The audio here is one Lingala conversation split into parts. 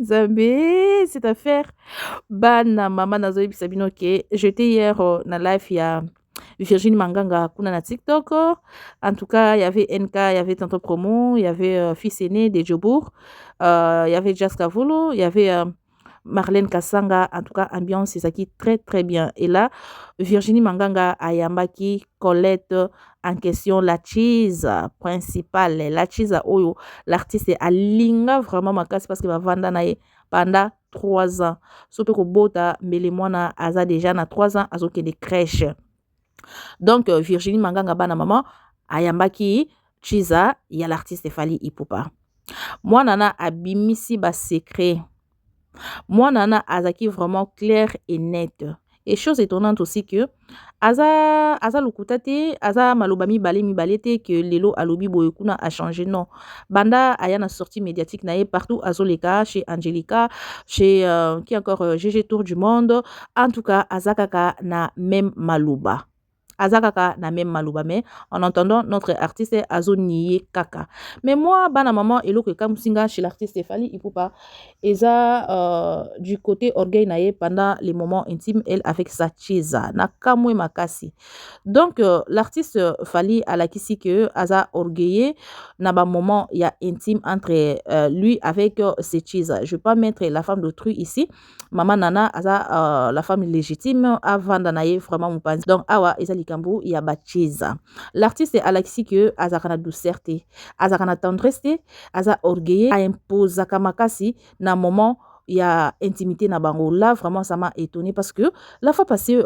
Nzambe, cette affaire. Bana, maman, nazo sabino que j'étais hier na live, il y a Virginie Manganga kuna na TikTok. En tout cas, il y avait NK, il y avait Tonton Promo, il y avait Fils aîné de Djobour, il y avait Jaska Volo, il y avait Marlène Kassanga. En tout cas, ambiance, c'est ça qui est très très bien. Et là, Virginie Manganga Ayambaki Colette en question la cheese principale, la cheese oyo. L'artiste est alinga vraiment ma casse parce que va vendre nae pendant 3 ans. Sope ko bota melemwana aza déjà na 3 ans azoke de crèche. Donc Virginie Manganga bana maman ayambaki chiza ya l'artiste Fally Ipupa. Moi nana abimisi ba secret. Moi nana azaki vraiment clair et net. Et chose étonnante aussi que aza lukutate aza malobami balete que lelo alobi boyekuna a changé non. Banda ayana sortie médiatique nae partout azoleka chez Angelica, chez qui encore GG Tour du monde. En tout cas azakaka na même maluba. Azakaka na même maluba, mais en entendant notre artiste azo nié kaka. Mais moi bana maman elo que kamusinga chez l'artiste Fally Ipupa eza du côté orgueil nae pendant les moments intimes elle avec sa chiza na kamwe makasi. Donc l'artiste Fally alakisi que aza orgueillé na ba moment il y a intime entre lui avec ses chiza. Je vais pas mettre la femme d'autrui ici. Maman Nana aza la femme légitime avant d'anaye vraiment mon pan. Donc awa ezali kambu ya ba chiza. L'artiste alakisi que aza kana douceur, aza kana tendresse, aza orgueillé, a impose kamakasi na moment il y a intimité na bango. Là vraiment ça m'a étonné parce que la fois passée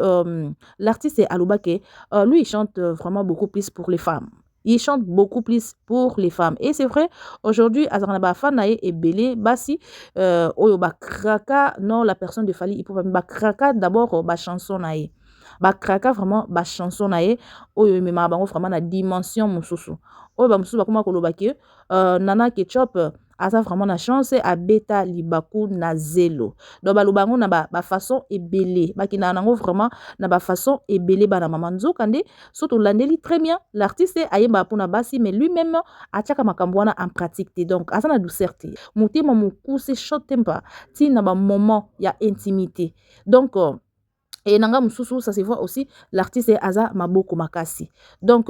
l'artiste Alubake lui il chante vraiment beaucoup plus pour les femmes. Il chante beaucoup plus pour les femmes. Et c'est vrai, aujourd'hui, Azarana Fanae et Belé, Basi, Oyo Bakraka, non, la personne de Fally Ipupa, Bakraka, d'abord, ba chanson nae. Bakraka, vraiment, ba chanson nae, Oyo Mema Bango, vraiment, la dimension Moussousou. Oyo Bamoussou, Bakuma Kolobake, Nana Ketchup, asa vraiment na chance a beta libaku na zelo. Donc balobango na ba façon ebele. Baki na nango vraiment na ba façon ebele ba na maman Nzokande surtout landeli très bien. L'artiste ayemba pona basi mais lui-même a tchaka makambwana en pratique. Donc asa na douceur te. Motema moku se short temper. Ti na ba moment ya intimité. Donc et nanga mususu ça se voit aussi l'artiste asa maboko makasi. Donc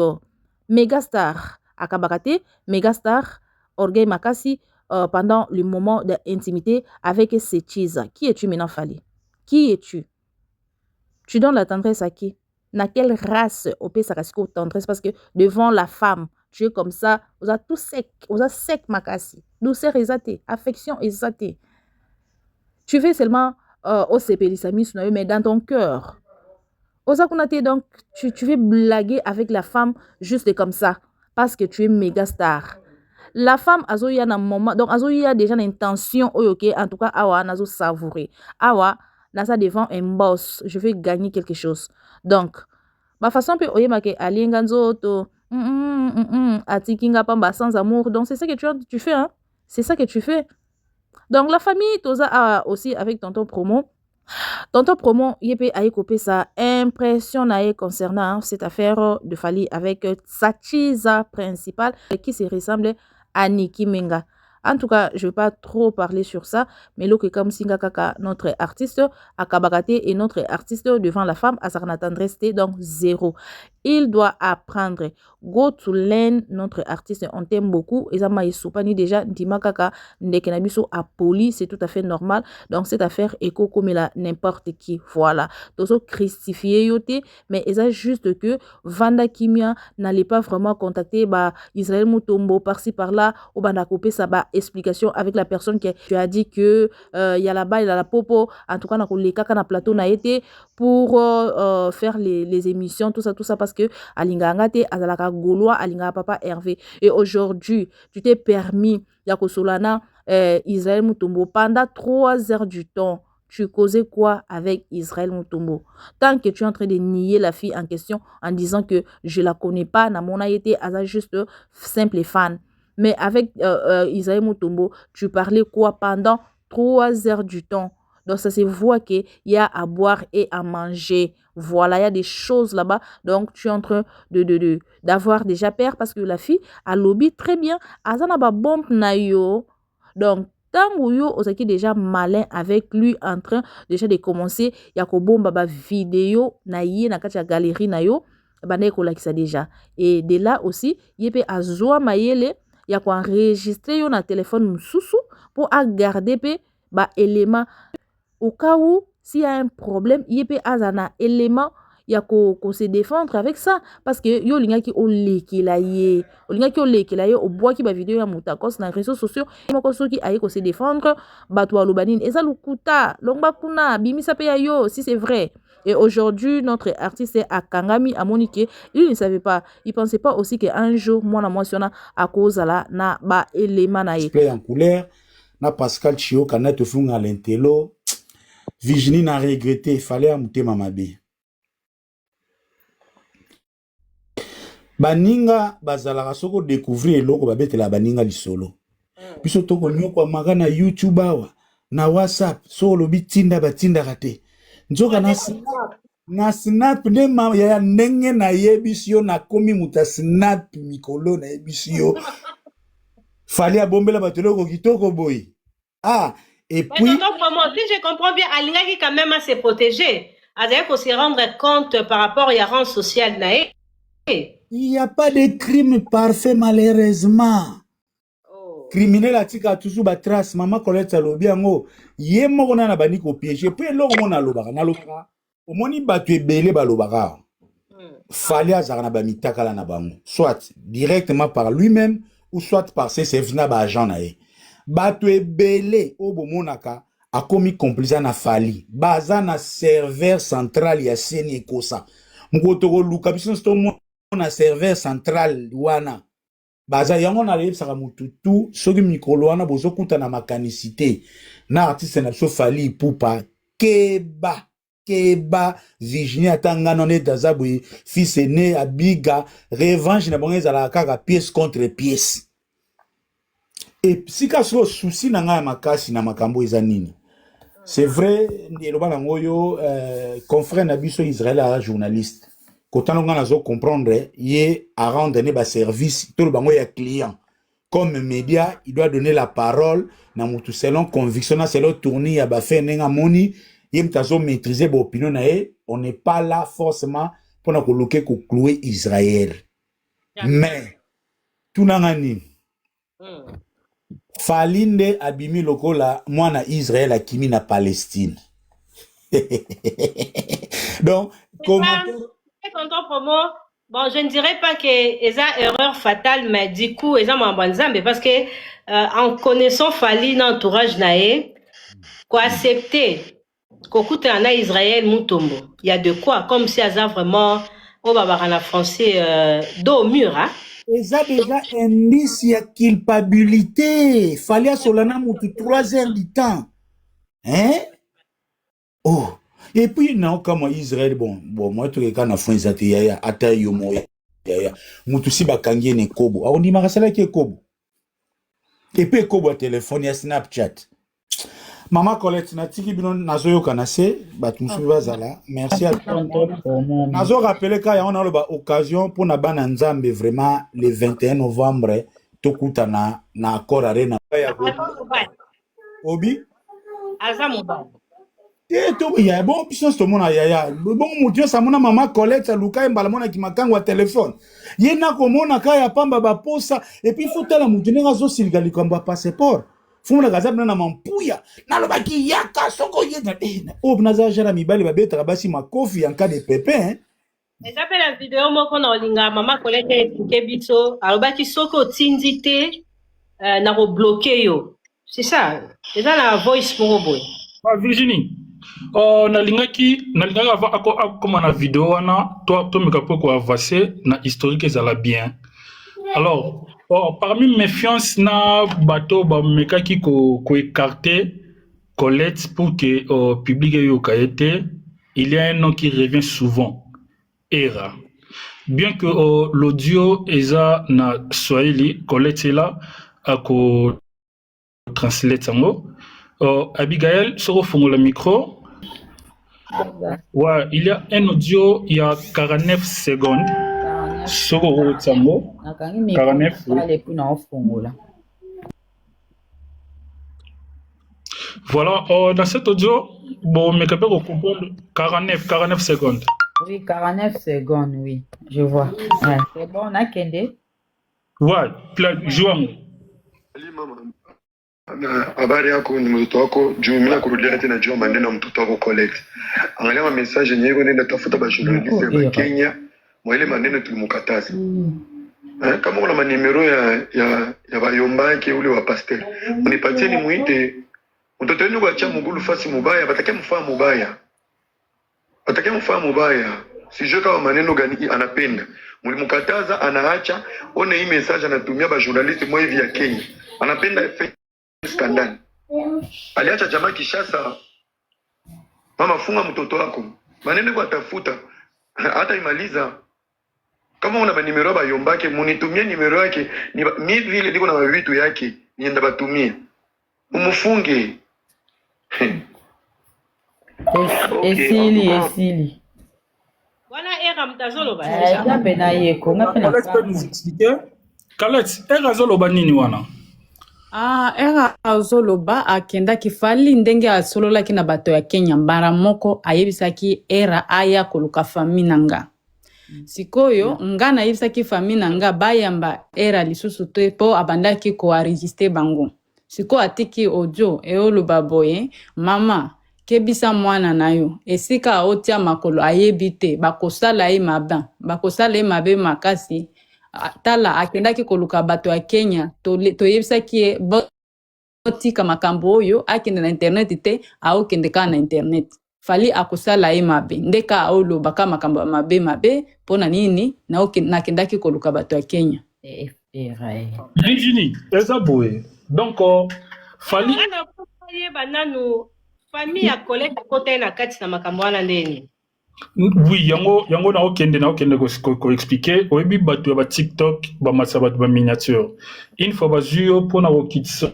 mégastar akabakate, mégastar orgueil makasi pendant le moment d'intimité avec ces cheese. Qui es-tu maintenant, Fally? Qui es-tu? Tu donnes la tendresse à qui? Na quelle race au pays sarasco tendresse? Parce que devant la femme, tu es comme ça, vous avez tout sec, vous avez sec makasi, douceur exatée, affection exatée. Tu fais seulement au CPLISAMIS, mais dans ton cœur. Donc, tu veux blaguer avec la femme juste comme ça, parce que tu es méga star. La femme azoya na moment donc azoya déjà l'intention oyoke en tout cas awa nazo savourer awa nasa devant un boss je vais gagner quelque chose donc ma façon peut oyema ke alinga nzoto atikinga pamba sans amour donc c'est ça que tu fais hein c'est ça que tu fais donc la famille toza a aussi avec tonton promo yépe a copé sa impression concernant cette affaire de Fally avec sa chisa principale qui se ressemble à Nicki Menga. En tout cas, je ne vais pas trop parler sur ça, mais lo que comme Singa Kaka, notre artiste, Akabakate et notre artiste devant la femme, Asarana tendresse, donc 0. Il doit apprendre. Go to learn, notre artiste, on t'aime beaucoup. Et ça m'a soupani déjà, Ndima Kaka, Ndekenabiso a poli, c'est tout à fait normal. Donc cette affaire, éco comme la n'importe qui. Voilà. Tozo christifié yote, mais c'est juste que Vanda Kimia n'allait pas vraiment contacter Israël Mutombo par-ci par-là, ou Bandakopé, ça va explication avec la personne qui tu as dit que il y a là-bas, il y a la popo, en tout cas, les caca na plateau n'a été pour faire les émissions, tout ça, parce que Alinga Angate, Azalaka Gaulois, Alinga Papa Hervé. Et aujourd'hui, tu t'es permis, Yako Solana, Israël Mutombo, pendant 3 heures du temps. Tu causais quoi avec Israël Mutombo? Tant que tu es en train de nier la fille en question en disant que je la connais pas, na mona été juste simple fan. Mais avec Israël Mutombo, tu parlais quoi pendant 3 heures du temps? Donc ça se voit qu'il y a à boire et à manger. Voilà, il y a des choses là-bas. Donc tu es en train d'avoir déjà peur parce que la fille a lobby très bien. Azana ba bombe na yo. Donc tango yo ozaki déjà malin avec lui en train déjà de commencer ya kobomba ba vidéo na ye na kati ya galerie na yo bana ekolakisa déjà et de là aussi ye pe azwa mayele ya ko enregistrer yo na téléphone mususu pour à garder pe ba élément au cas où s'il y a un problème ye pe azana élément ya ko se défendre avec ça parce que yo lingaki o lekela ye o boaki ba vidéo ya mutakos na réseaux sociaux moko soki aye ko se défendre bato alobanine eza lukuta longba kuna bimisa pe ya yo si c'est vrai. Et aujourd'hui notre artiste est à Kangami à Monique, il ne savait pas, il pensait pas aussi qu'un jour moi na à cause là na ba élément na ye en couleur na Pascal Chio kana to funga l'intelo Virginie n'a regretté, il fallait amouter mamabe. Baninga bazalaka soko découvrir eloko babetela baninga lisolo. Biso toko nyoko maka na YouTube awa na WhatsApp so lobi tinda batinda kate. Nzoka na snap ne ma ya ndenge na yebisio na komi muta snap mikolo na yebisio. Fallait abombela batoloko kitoko boy. Ah et puis si je comprends bien, Alinga qui quand même à se protéger, il faut se rendre compte par rapport à rang social nae. Il n'y a pas de crime parfait malheureusement. Oh. Criminel atika toujours ba trace maman Colette alobi yango ye moko na bani ko piéger pe eloko mona lobaka na lobaka omoni batu ebele ba lobaka fallait azaka na ba mitakala na bango soit directement par lui-même ou soit par ses services ba agent na ye batu ebele o bomonaka akomi complice na fali baza na serveur central ya seni ekosa mukotoko luka biso sto na serveur central wana baza yango na leyebisaka mutu tu soki mikolo wana bozokuta na makanisite na artiste na biso Fally Ipupa keba Virginie atanga none dazaboui fils aîné abiga revanche na bango ezalaka kaka pièce contre pièce et sika so souci na nga ya makasi na makambo eza nini c'est vrai eloba nango yo confrère na biso Israël a journaliste quand on a comprendre, il a rendre des services, tout le bango ya client. Comme média, il doit donner la parole, na mutu selon conviction, selon tourner, ya ba fait nenga moni, yem tazo maîtriser ba opinion na ye, on n'est pas là forcément pour na koloke ko clouer Israël. Mais tout nangani. Falinde abimi lokola mwana Israël akimi na Palestine. Donc commentaire bon, je ne dirais pas que c'est une erreur fatale, mais du coup, c'est un bon exemple parce que en connaissant Fally dans l'entourage naé, quoi accepter qu'aucun en Israël Moutombo, il y a de quoi, comme si ça vraiment au babarana français dos au mur, hein. Et ça déjà indice il y a culpabilité. Fallait solana moutou 3 heures du temps, hein? Oh. Et puis, non, comme Israël, bon, moi, tout le cas, na France, yaya, ata yomo, yaya, mutusi bakangi ne kobo. On dit, marasala qui est kobo. Et puis, kobo à téléphone, ya Snapchat. Maman Colette, na tiki binon, nazo yo kanase, batumsu bazala. Merci à toi. Nazo rappelé quand on a l'occasion pour na ban nzambe vraiment le 21 novembre, tokuta na accord arena. Obi? Azamouba. Il y a bon puissance tout le monde yaya bon moutio ça mona maman Colette luka mbala mona ki makango téléphone yena ko mona ka ya pamba ba posa et puis faut tala moutio nga zo silgali komba passeport faut na gaza na mampuya na lo baki yaka soko yena o bnaza jara mibali ba beta basi makofi en cas de pépin mais j'appelle la vidéo moko na olinga maman Colette expliquer biso alobaki soko tindité na ko bloquer yo c'est ça c'est ça la voice pour boy Virginie nalingaki avant comme na vidéo wana to meka po avancer na historique ezala bien alors parmi méfiance na bato ba mekaki ko écarter Colette pour que public yo kaete il y a un nom qui revient souvent Era bien que l'audio eza na Swahili Colette est là à ko translate sango Abigail sur le micro. Ouais, il y a un audio, il y a 49 secondes. Sur le tango. 49. Voilà, dans cet audio, bon, mais capable de comprendre 49 secondes. Oui, 49 secondes, oui, je vois. Ouais. C'est bon, on a Kende. Ouais, jouons. Habari yako ni mtoto wako juu mimi nakurudia tena juu maneno mtoto wako collect. Angalia message yenyewe nenda tafuta ba journaliste ba Kenya. Mwele maneno tulimukataza. Kama una manimero ya bayombaki ule wa pasteur. Unipatie ni muite. Mtoto wenu wacha mugulu fasi mubaya, batakia mfaa mubaya. Batakia mfaa mubaya. Sijue kama maneno gani anapenda. Mulimukataza anaacha, one hii message anatumia ba journaliste mwa hivi ya Kenya. Anapenda skandali. Aliacha jamaa Kishasa. Mama funga mtoto wako. Maneno kwa tafuta. Hata imaliza. Kama una nimero ba yombake, munitumie nimero yake. Mimi vile niko na vitu yake, nienda batumie. Umufunge. Esili. Bwana era mtazolo ba. Ngape na yeko, ngape na. Kalex peut nous expliquer? Kalex, era zoloba nini wana? Era azoloba akendaki Fally ndenge asololaki na bato ya Kenya mbara moko ayebisaki era aya koluka fami nanga. Sikoyo nga nayebisaki fami nanga bayamba era lisusu te po abandaki ko enregistrer bango. Siko atiki audio eoloba boye mama kebisa mwana na yo esika aotia makolo ayebi te bakosala ye mabe makasi. Tala akendaki koluka bato ya Kenya toyebisaki botika makambo oyo akende na internet te aokende ka na internet. Fally akosala ye mabe ndeka aoloba ka makambo mabe pona nini nakendaki koluka bato ya Kenya. Virginie, eza boye. Donc Fally bananu famille ya collègue kote na kati na makambo wana ndeni. Oui, yango na okende ko expliquer oyebi bato ya ba TikTok ba matsa bato ba miniature. Une fois bazuyo pona okitsa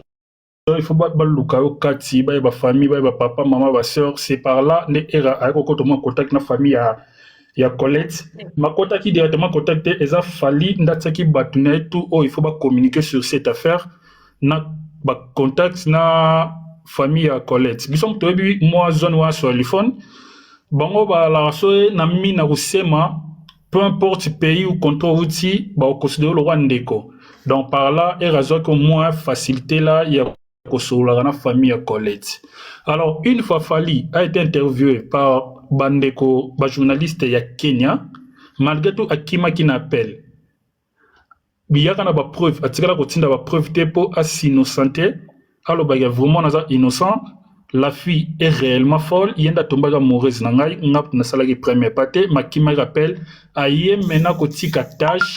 il faut ba luka yo kati ba famille ba papa maman ba sœur c'est par là ne era ako to mo contact na famille ya Colette makota ki directement contacter eza Fally ndatsaki bato na tout il faut ba communiquer sur cette affaire na ba contact na famille ya Colette. Biso toyebi moi zone wa sur téléphone. Bango ba la soe na mi na kusema peu importe pays ou contrôle outil ba considérer le roi ndeko. Donc par là et raison que moins facilité là il y a kosola na famille à Colette. Alors une fois Fally a été interviewé par bandeko ba journaliste ya Kenya malgré tout akima qui n'appelle biyaka na ba preuve atikala kotinda ba preuve te po asinocenté alors ba ya vraiment naza innocent. La fille est réellement folle. Il y a une tombe amoureuse. Na salaki premier pâté. Makima rappelle. Aïe mena koti tâche.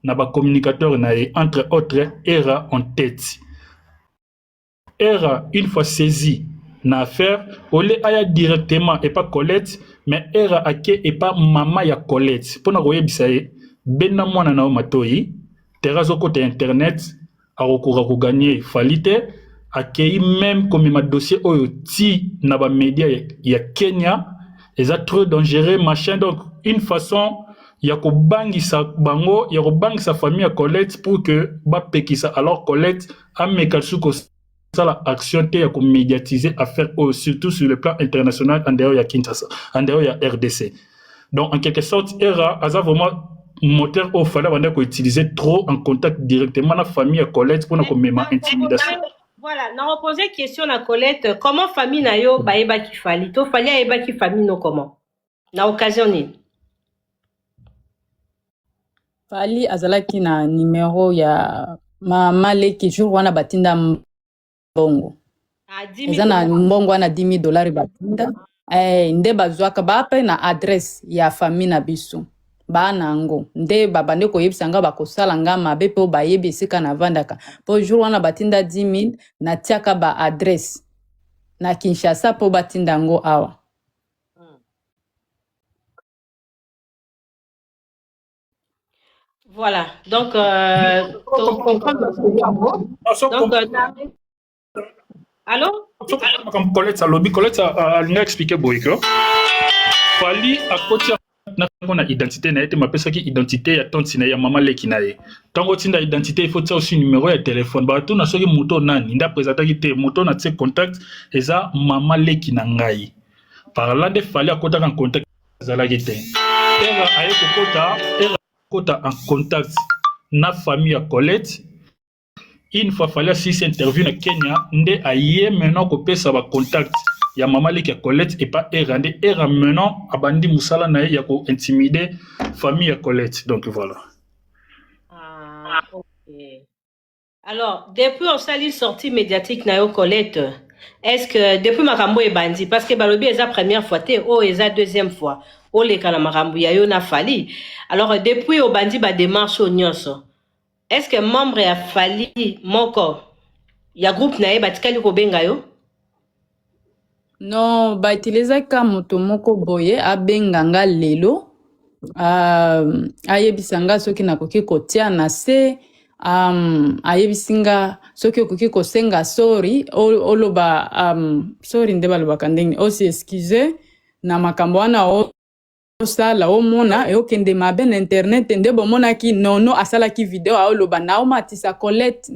Na ba communicateur na entre autres era en tête. Era une fois saisi na affaire. Ole aya directement et pas Colette. Mais era ake et pas maman ya Colette. Pour na roye bisaye. Bena mwana na matoi. Terazo kote internet. Arokura ko gagner Fally. Accueilli même comme ma dossier oyo ti na ba média ya Kenya eza trop dangereux machin. Donc une façon ya ko bangisa bango ya ko bangisa famille ya Colette pour que ba pekisa alors Colette a mekalsuko sala action te ya ko médiatiser affaire oyo surtout sur le plan international en dehors ya Kinshasa en dehors ya RDC. Donc en quelque sorte era aza vraiment moteur au fallait banda ko utiliser trop en contact directement na famille ya Colette pour na ko mema intimidation. Voilà, na reposer question à Colette, comment famille na yo baeba ki Fally? To Fally aeba ki famille no comment? Na occasion ni. Fally azalaki na numéro ya mama leki jour wana batinda mbongo. Eza na mbongo wana $10,000 batinda. Nde bazwaka bape na adresse ya famille na biso. Bana ngo nde babande koyebisa nga bakosala nga mabe po bayebi esika na vandaka po jour wana batinda 10,000 na tiaka ba adresse na Kinshasa po batinda ngo awa. Voilà, donc allô? Comme Colette a expliqué Boyko. Fally a côté on a identité na été ma pesa ki identité ya tante na ya mama leki na ye tango tinda identité il faut ça aussi numéro ya téléphone ba to na soki moto nani nda présenter ki te moto na tse contact eza mama leki na ngai par là de fallait akota en contact zala ki te era aye kota en contact na famille ya Colette une fois fallait si interview na Kenya nde aye maintenant ko pesa ba contact ya mama leki ya Colette et pas erande era maintenant abandi musala na ya ko intimider famille ya Colette donc voilà. Ah, ok. Alors, depuis on sali sortie médiatique na yo Colette, est-ce que depuis makambo e bandi parce que balobi eza première fois te o eza deuxième fois o leka na makambo ya yo na fali. Alors depuis o bandi ba démarche o nyonso. Est-ce que membre ya fali moko ya groupe na ye batikali ko benga yo? Non, baitilizaka moto moko boye abenganga lelo ayebisanga soki nakoki kotia na se ayebisinga soki okoki kosenga sorry oloba sorry nde balobaka ndenge osi excuse na makambo wana osala omona eyokende mabe na internet nde bomonaki nono asalaki video aoloba naomatisa Colette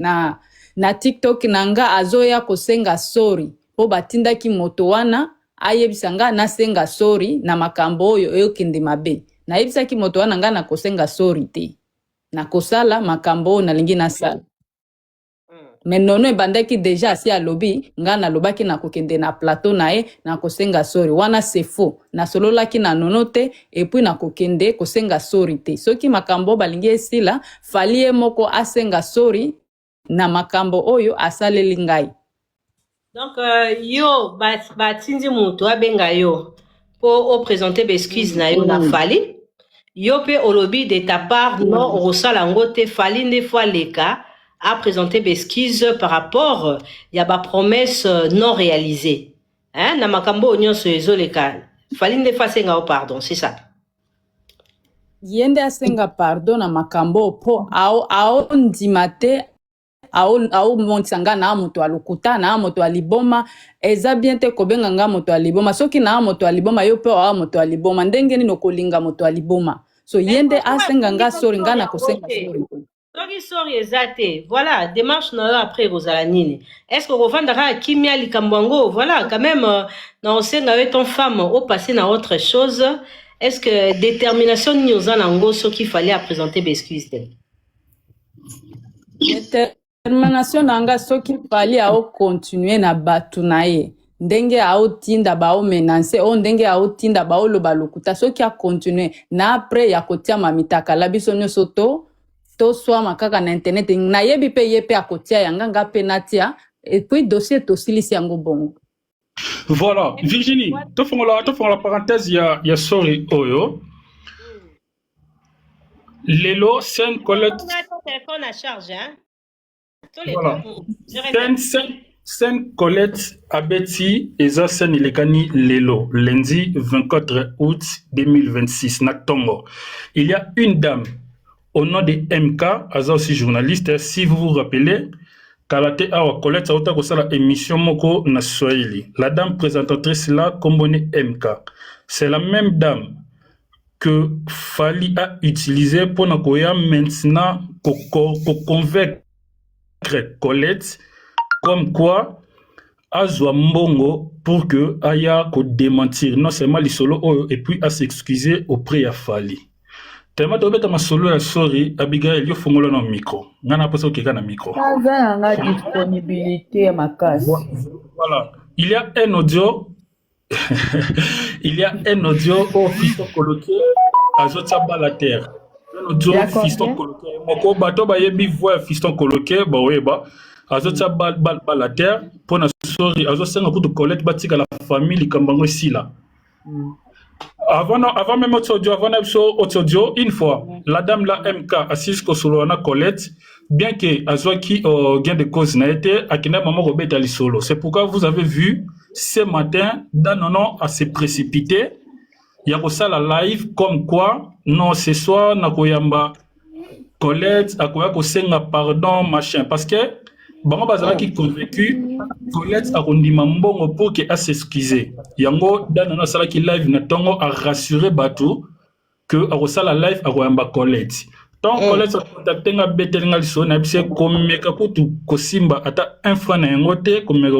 na TikTok nanga azoya kosenga sorry po batindaki moto wana ayebisanga nasenga sorry na makambo oyo eyokende mabe nayebisaki moto wana nga na kosenga sorry te na kosala makambo nalingi nasala mais nono ebandaki déjà asi alobi nga nalobaki na kokende na plateau na ye na kosenga sorry wana c'est faux na sololaki na nono te et puis na kokende kosenga sorry te soki makambo balingi esila fali ye moko asenga sorry na makambo oyo asaleli ngai. Donc yo batindi moto abenga yo pour présenter excuse na yo na fali yo pe olobi de ta part non rosala ngote fali nde fois leka a présenté excuse par rapport ya ba promesse non réalisée hein na makambo nyonso ezoleka fali nde fois senga pardon c'est ça yende asenga pardon na makambo po ao ndimate au montsanga na moto alukuta na moto aliboma eza bien te kobenga nga moto aliboma soki na moto aliboma yo pe wa moto aliboma ndenge nino kolinga moto aliboma so yende asenga nga sorry nga na kosenga sorry soki sorry ezate voilà démarche na yo après rozala nini est-ce que rovandaka kimia likambo voilà quand même na osenga yo ton femme au passé na autre chose est-ce que détermination ni ozana ngo soki fallait à présenter excuse Determination nanga soki fali ao continuer na batu na ye ndenge ao tinda bao menanse o ndenge ao tinda bao loba lokuta soki a continuer na après ya kotia mamitaka la biso nyonso to swa makaka na internet na yebi pe yepe akotia yanga nga pe natia et puis dossier to silisi yango bongo. Voilà, Virginie, tu fais la parenthèse ya sorry oyo. Lelo sen Colette téléphone à charge hein. Voilà. Sen Colette Abeti eza sen ilekani lelo lundi 24 août 2026 na Tongo. Il y a une dame au nom de MK, aza aussi journaliste si vous vous rappelez Kalate awa Colette auta kosala émission moko na Swahili. La dame présentatrice là kombone MK. C'est la même dame que Fali a utilisé pour nakoya maintenant pour convaincre Colette comme quoi azwa mbongo pour que aya ko démentir non seulement les solo et puis à s'excuser auprès ya Fali. Tellement de bêta ma solo ya sorry Abigail yo fongolo na micro. Ngana poso keka na micro. Ça a disponibilité ma casse. Voilà, il y a un audio au fiston coloqué à Zotsaba la terre. Un audio fiston coloqué. Moko bato ba yebi voix fiston coloqué ba weba à Zotsaba la terre pour na sorry à Zotsenga pour Colette batika la famille likambango sila. Avant même autre audio, une fois, la dame la MK assise Kosolona Colette, bien que Azwaki gain de cause n'a été, à Kina Maman Robert Ali Solo. C'est pourquoi vous avez vu ce matin, Danonon à se précipiter. Il y a ça la live comme quoi, non, ce soir, Nakoyamba Colette, Akoya Kosenga pardon, machin. Parce que, Bango Bazara qui convaincu, Colette a rendu mbongo pour qu'elle s'excuse. Yango, Danonon Sala qui live na tongo a rassuré Batou. que akosala live akoyamba Colette. Donc Colette a contacté nga betelinga liso na bise komeka kutu kosimba ata un franc na yango te komeka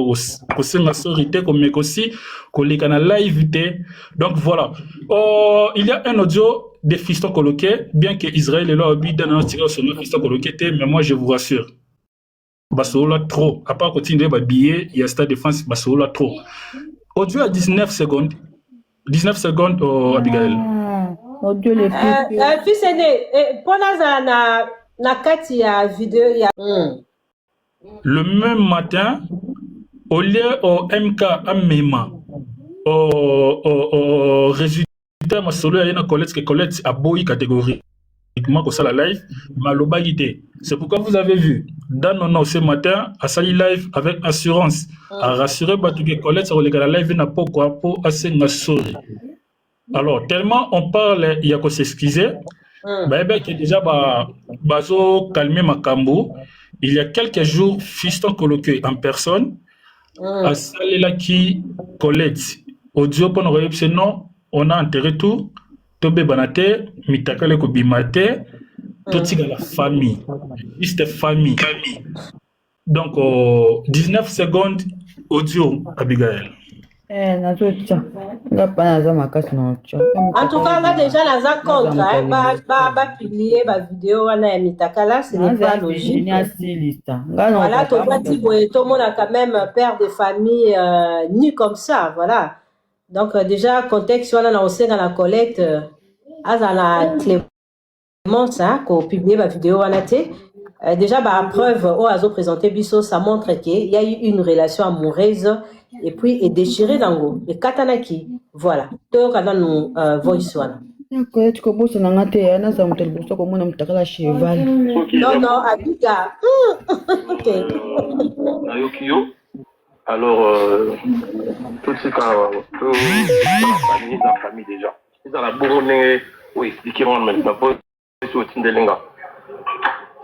kosenga sorite komeka aussi koleka na live te. Donc voilà. Il y a un audio des fistons coloqués, bien que Israël est là au but d'un tiré sur nos fistons coloqués, mais moi je vous rassure. Basola trop. À part continuer à billet, il y a Stade de France, Basola trop. Audio à 19 secondes. 19 secondes, Abigail. Audio les fils aîné, pendant na kati ya vidéo ya. Le même matin, au lieu au MK Amema, au résultat, ma solo a une Colette a beau catégorie. Comme ça la live, maloba guidé. C'est pourquoi vous avez vu dans nos noms ce matin à Sali live avec assurance à rassurer que Colette sur la live n'a pas quoi pour assez nasori. Alors tellement on parle il y a qu'à s'excuser. Que déjà bazo calmer ma cambo. Il y a quelques jours fiston colloqué en personne à Sali là qui Colette audio pour nous c'est non on a enterré tout. Tobe banate, mitakale ko bimate, totika la famille. Juste famille. Donc 19 secondes audio Abigail. En tout cas, là déjà la contre, ba publier ba vidéo wana mitakala, ce n'est pas logique. Voilà, tout le monde a quand même père de famille nu comme ça, voilà. Donc déjà contexte on a aussi dans la collecte à la Clémence qu'on publie la vidéo on a été déjà preuve au azo présenté biso ça montre qu'il y a eu une relation amoureuse et puis est déchirée dango et katanaki voilà donc quand nous voice one Colette ko bossa na ngate yana za mutel bossa ko mona mutakala cheval non Abiga OK Nayokio. Alors, tout ce que la famille déjà. C'est dans la bourne, oui, qui rentre maintenant.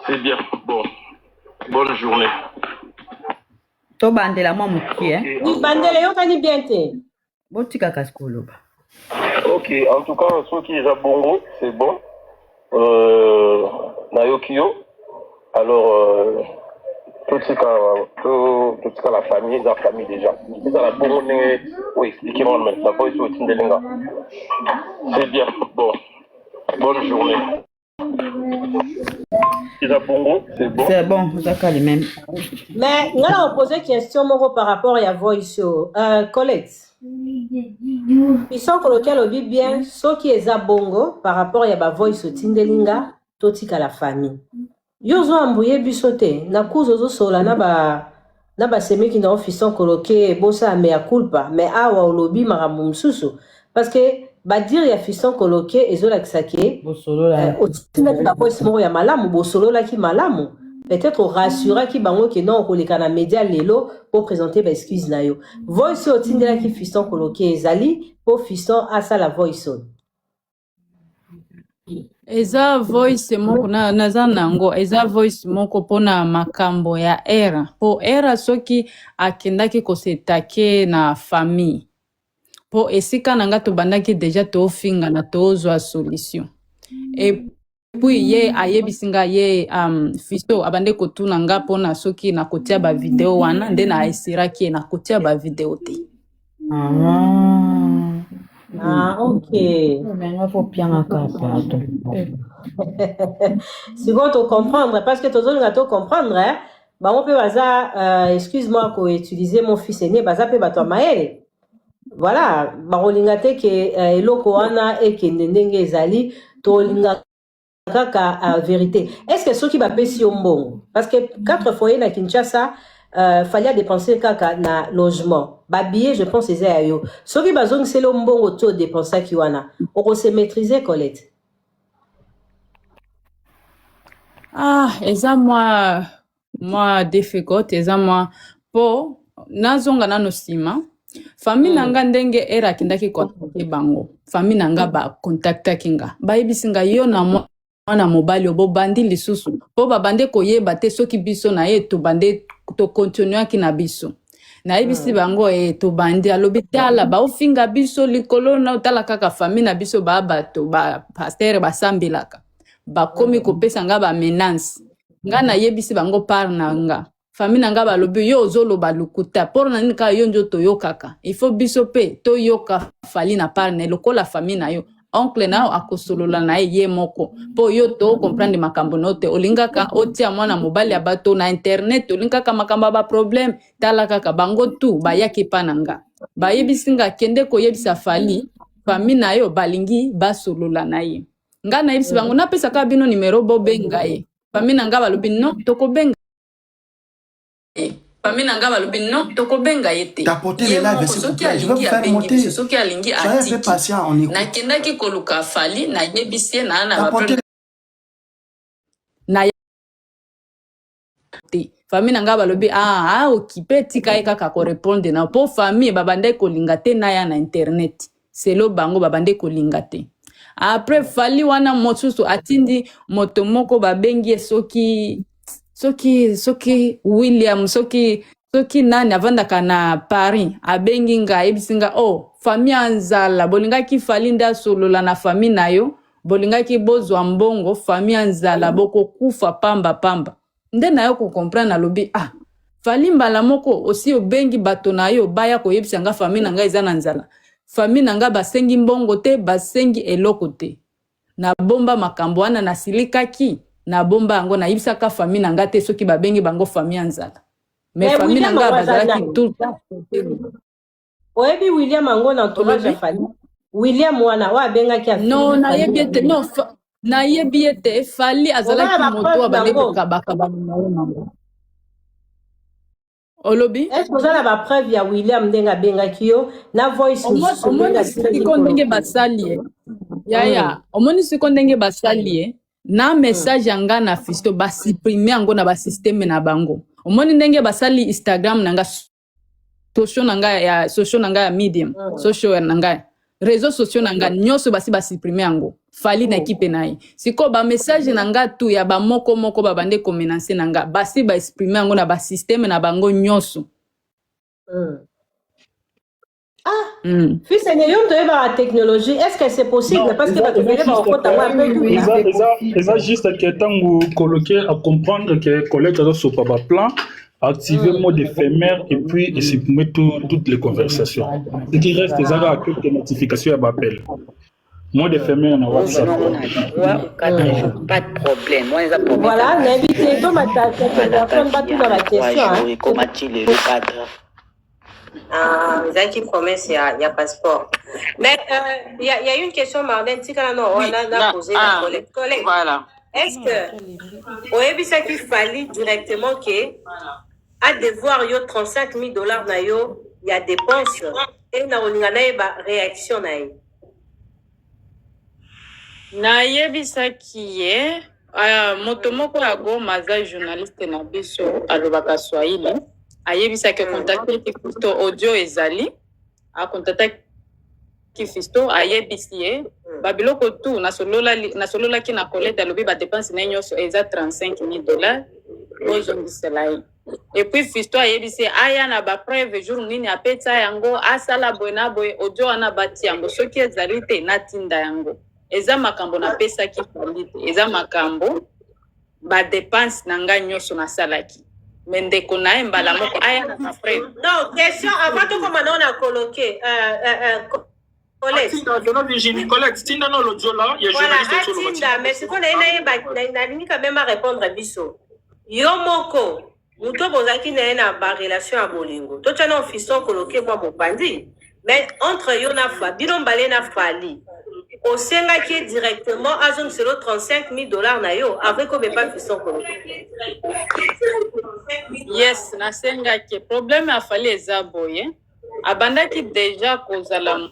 C'est bien. Bon, bonne journée. To bandela moi muki hein. Oui, bandela yo kani bien te. Botika kaskolo ba. Ok, en tout cas, ceux qui sont bongo, c'est bon. Nayokio. Alors, tout ce que la famille déjà. C'est dans la bourne, oui, qui rentre maintenant. C'est bien. Bon, bonne journée. C'est bon, vous avez les mêmes. Mais nous allons poser une question par rapport à voice. Colette. Ils sont coloqués au bien, ceux qui est bongo par rapport à voice Tindelinga, totika la famille. Yozo ambouye bisote, na kuzo sola na ba semi qui na office coloqué bossa mea culpa, mais awa olobi maramu msusu parce que ba dire ya fiston coloqué ezola kisake bosolo la otina ba voice moko ya malamu bosolo la ki malamu peut-être rassurer ki bango ke non koleka na média lelo pour présenter ba excuse na yo voice otindela ki fiston coloqué ezali pour fiston asa la voice eza voice moko naza nango eza voice moko pona makambo ya era po era soki akendaki kosetake na famille po esika nanga tobandaki deja tofinga na tozwa solution et puis ye ayebisinga ye fisto abande kotuna nga pona soki na kotia ba video wana nde na esiraki na kotia ba video te ok. Mais il faut bien encore Si vous te comprendre, parce que tout le monde comprendre, hein, bah on peut excuse-moi pour utiliser mon fils aîné, bah ça peut battre maël. Voilà, bah on lingate que eloko wana et que ndenge ezali to linga kaka vérité. Est-ce que ceux qui va pesi ombongo parce que 4 foyers na Kinshasa fallait dépenser kaka na logement. Babier, je pense c'est ayo. Ceux qui bazong c'est lombongo to dépenser ki wana. On se maîtriser Colette. Eza moi defegot eza moi po nazonga nano sima famille nanga ndenge era kindaki contacter bango famille nanga ba contacta kinga ba yebisinga yo na mwana mobali obo bandi lisusu po ba bande koyeba te soki biso na ye to bande to continuer ki na biso nayebisi bango tobandi alobi tala baofinga biso likolo na otala kaka famille na biso bato bapastere basambelaka bakomi kopesa nga bamenance nga nayebisi bango par na nga famille na nga balobi yo ozoloba lukuta por na nini kaka yo njo toyokaka il faut biso pe toyoka fali na par na lokola famille na yo oncle na akosolola na ye moko po yo to comprendre makambo note olingaka otia mwana mobali ya bato na internet olingaka makambo ba problème tala kaka bango tu bayaki pananga bayebisinga kende koyebisa fali famille na yo balingi basolola na ye nga na yebisi bango napesa ka bino numero bobenga ye famille na nga balobi non tokobenga famille na nga balobi non tokobenga ye te tapoter les lives s'il vous plaît je vais vous faire monter soki alingi soyez un peu patient on écoute nakendaki koluka fali nayebisi na famille na nga balobi okipe tika ye kaka korepondre na po famille babande kolinga te na ya na internet selo bango babande kolinga te après fali wana mosusu atindi moto moko babengi soki William soki nani avandaka na Paris abengi nga ebisinga famille anzala bolingaki fali nda solola na famille na yo bolingaki bozwa mbongo famille anzala boko kufa pamba nde na yo ko comprendre na lobi fali mbala moko aussi obengi bato na yo baya ko yebisa nga famille na nga eza na nzala famille na nga basengi mbongo te basengi eloko te na bomba makambo wana na silikaki na bomba yango na yebisaka famille na nga te soki babengi bango famille anzala mais famille na nga bazalaki tout oyebi William ango na entourage ya fali William wana wa bengaki ya non nayebi te non nayebi te fali azalaki moto abande kokabaka banao nango olobi est-ce que vous avez la preuve ya William ndenga bengaki yo na voice omoni siko ndenge basali yaya omoni siko ndenge basali na message yanga na fisto basupprime yango na basysteme na bango omoni ndenge basali Instagram nanga social nanga ya Medium social nanga réseaux sociaux nanga nyonso basupprime yango fali na equipe naye siko ba message nanga tu ya ba moko babande ko menacer nanga exprimer yango na ba système na bango nyonso fils yon to eba la technologie est-ce que c'est possible parce que ba to bele ba okota wa peu ça juste que tango coloquer à comprendre que collègue ça sur pas plan activer mode éphémère et puis supprimer toutes les conversations. Ce qui reste, c'est à quelques notifications à l'appel. Mode éphémère, on a WhatsApp. Pas de problème. Voilà, l'invité, comme tu pas tout dans la question. Comment il le cadre? Zaki promesse, il y a passeport. Mais il y a une question, Marlène, on a posé la collègue. Voilà. Est-ce que, au Ebisa qui fallait directement que, à devoir yo $35 000 na yo, il y a dépenses et na réaction na yo. Na yebisa kiye moto moko ya Goma za journaliste na biso alobaka Swahili ayebisa ke contacter Fisto audio ezali a contacter Fisto ayebisi babiloko tu na solola ki na Colette alobi ba dépense na nyonso eza $35 000 ozongisela et puis Fisto ayebisi aya na ba preuve jour nini apeta yango asala boena boy audio ana bati yango soki ezali te na tinda yango eza makambo na pesa ki falite eza makambo ba dépense na nga nyonso na salaki mendeko na mbala moko aya na preuve non question avant to comme on a coloqué Virginie Colette tinda no l'audio là il y a journaliste sur le tinda mais c'est qu'on a ni quand même à répondre à biso yo moko muto bozaki na ba relation à bolingo to tana officer coloqué moi bopandi mais entre yo na fa bino mbale na fali au senga qui est directement à zone selo $35 000 na yo avec comme pas officer coloqué yes na senga ki problème a fali eza boye abandaki déjà kozala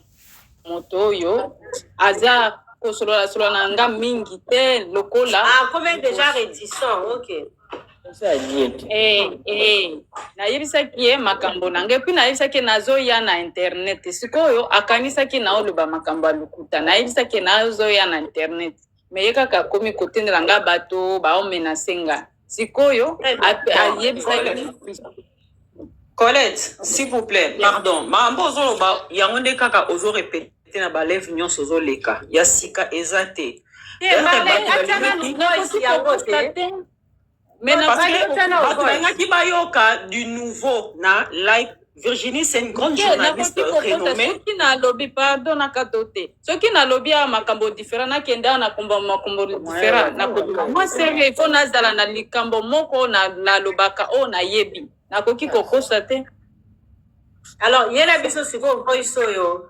moto yo aza kosolola na nga mingi te lokola combien déjà réticent OK na yebisaki ye makambo na nge puis na yebisaki nazoya na internet sikoyo akanisaki na oloba makambo ya lukuta na yebisaki nazoya na internet me ye kaka komi kotindela nga bato baomenase nga sikoyo ayebisaki Colette, s'il vous plaît, pardon. Mambo ozoloba yangonde kaka ozo répéter na balève nyonso ozoleka. Ya sika ezate. Mais bayoka du nouveau na live. Virginie, c'est une grande journaliste renommée. Qui n'a lobby pardon na katote. Ce qui n'a lobby a makambo différent na kenda na komba makambo différent na koka. Moi sérieux il faut nazala na likambo moko na lobaka o na yebi. Na koki kokosa te. Alors, yena biso siko voice yo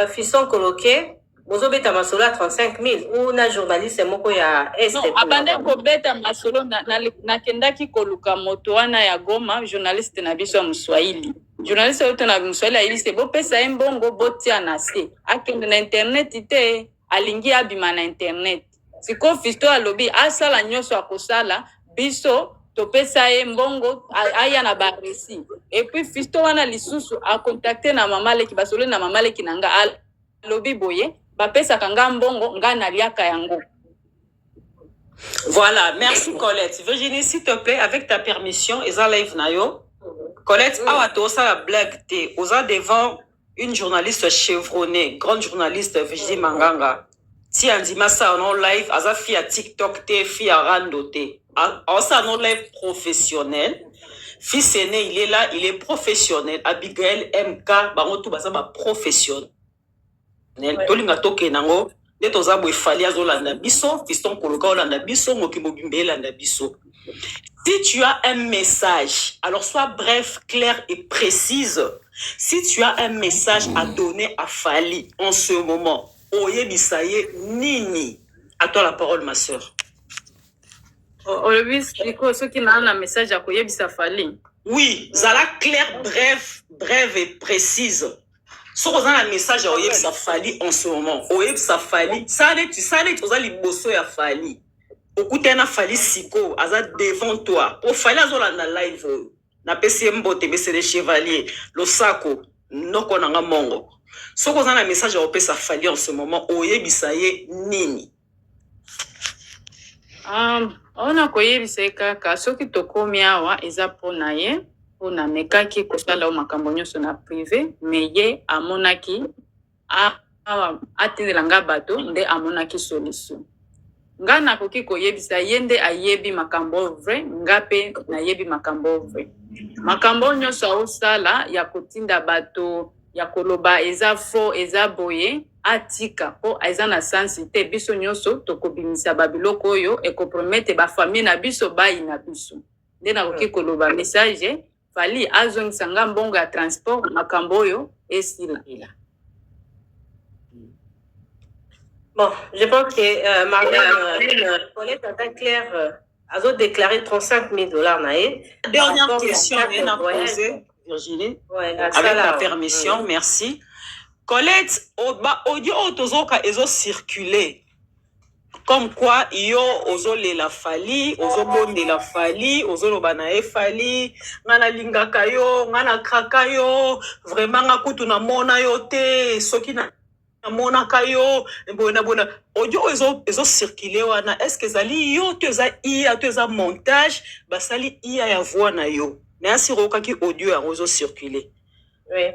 fisson coloqué. Bozo beta masolo à 35 000 ou na journaliste moko ya est. Non, abande ko beta masolo na kendaki koluka moto wana ya Goma journaliste na biso ya Mswahili. Journaliste yote na Mswahili ayilise bo pesa embongo botia na se. Akende na internet ite alingi abima na internet. Siko fisto alobi asala nyoso akosala biso to pesa embongo aya na baresi. Et puis fisto wana lisusu a contacter na mamaleki basolo na mamaleki nanga alobi boye. Voilà, merci Colette. Virginie, s'il te plaît, avec ta permission, Eza Live Nayo. Colette, awato ça la blague te. Osa devant une journaliste chevronnée, grande journaliste Virginie Manganga. Si Andima ça en live, Aza fi à TikTok te, fi à Rando te. Osa non live professionnel. Fils aîné, il est là, il est professionnel. Abigail MK, barotou basa ba professionnel. Tolinga toke nango de toza bo fali azolanda biso fiston koloka olanda biso mokimbo bimbe landa biso. Si tu as un message, alors sois bref, clair et précise. Si tu as un message à donner à Fali en ce moment, oye bisaye nini. À toi la parole ma sœur. Ceux qui n'ont un message à koye bisa Fali. Oui, zala clair, bref et précise. Si vous avez un message à Oyeb Safali en ce moment, Oyeb Safali, ça tu sais, tu as les bosso à Fali. Écoutez, un Fali Siko, Azad devant toi. Pour Fali, Azol na live, na PCM Bote, c'est les chevaliers, le Sako, Noko Nanga Mongo. Si vous avez un message à Oyeb Safali en ce moment, Oyeb Isaye Nini. On a koyebisa kaka soki tokomi awa eza pona ye. Na mekaki kosala o makambo nyonso na privé mais ye amonaki atindelanga bato nde amonaki solution nga nakoki koyebisa ye nde ayebi makambo vrai nga pe nayebi makambo vrai makambo nyonso aosala ya kotinda bato ya koloba eza faux eza boye atika po eza na sansi te biso nyonso tokobimisa babiloko oyo ekopromete bafamille na biso bayi na biso nde nakoki koloba message Fali azong sanga mbongo ya transport makamboyo esila. Bon, je pense que Marlène Colette a clair a déclaré $35,000 naé. Dernière question à poser, Virginie. Ouais, avec ta permission, merci. Colette, audio otozoka ezo circuler. Comme quoi, yo ozole la Fali, ozobonde la Fali, ozoloba na Fali, ngana lingaka yo, ngana kraka yo, vraiment nga kutu na mona yo te, soki na mona kayo, bona. Audio ezo circuler wana, est-ce que zali yo teza ia teza montage, basali ia ya voix na yo. Na siroka ki audio ya ozo circuler. Oui.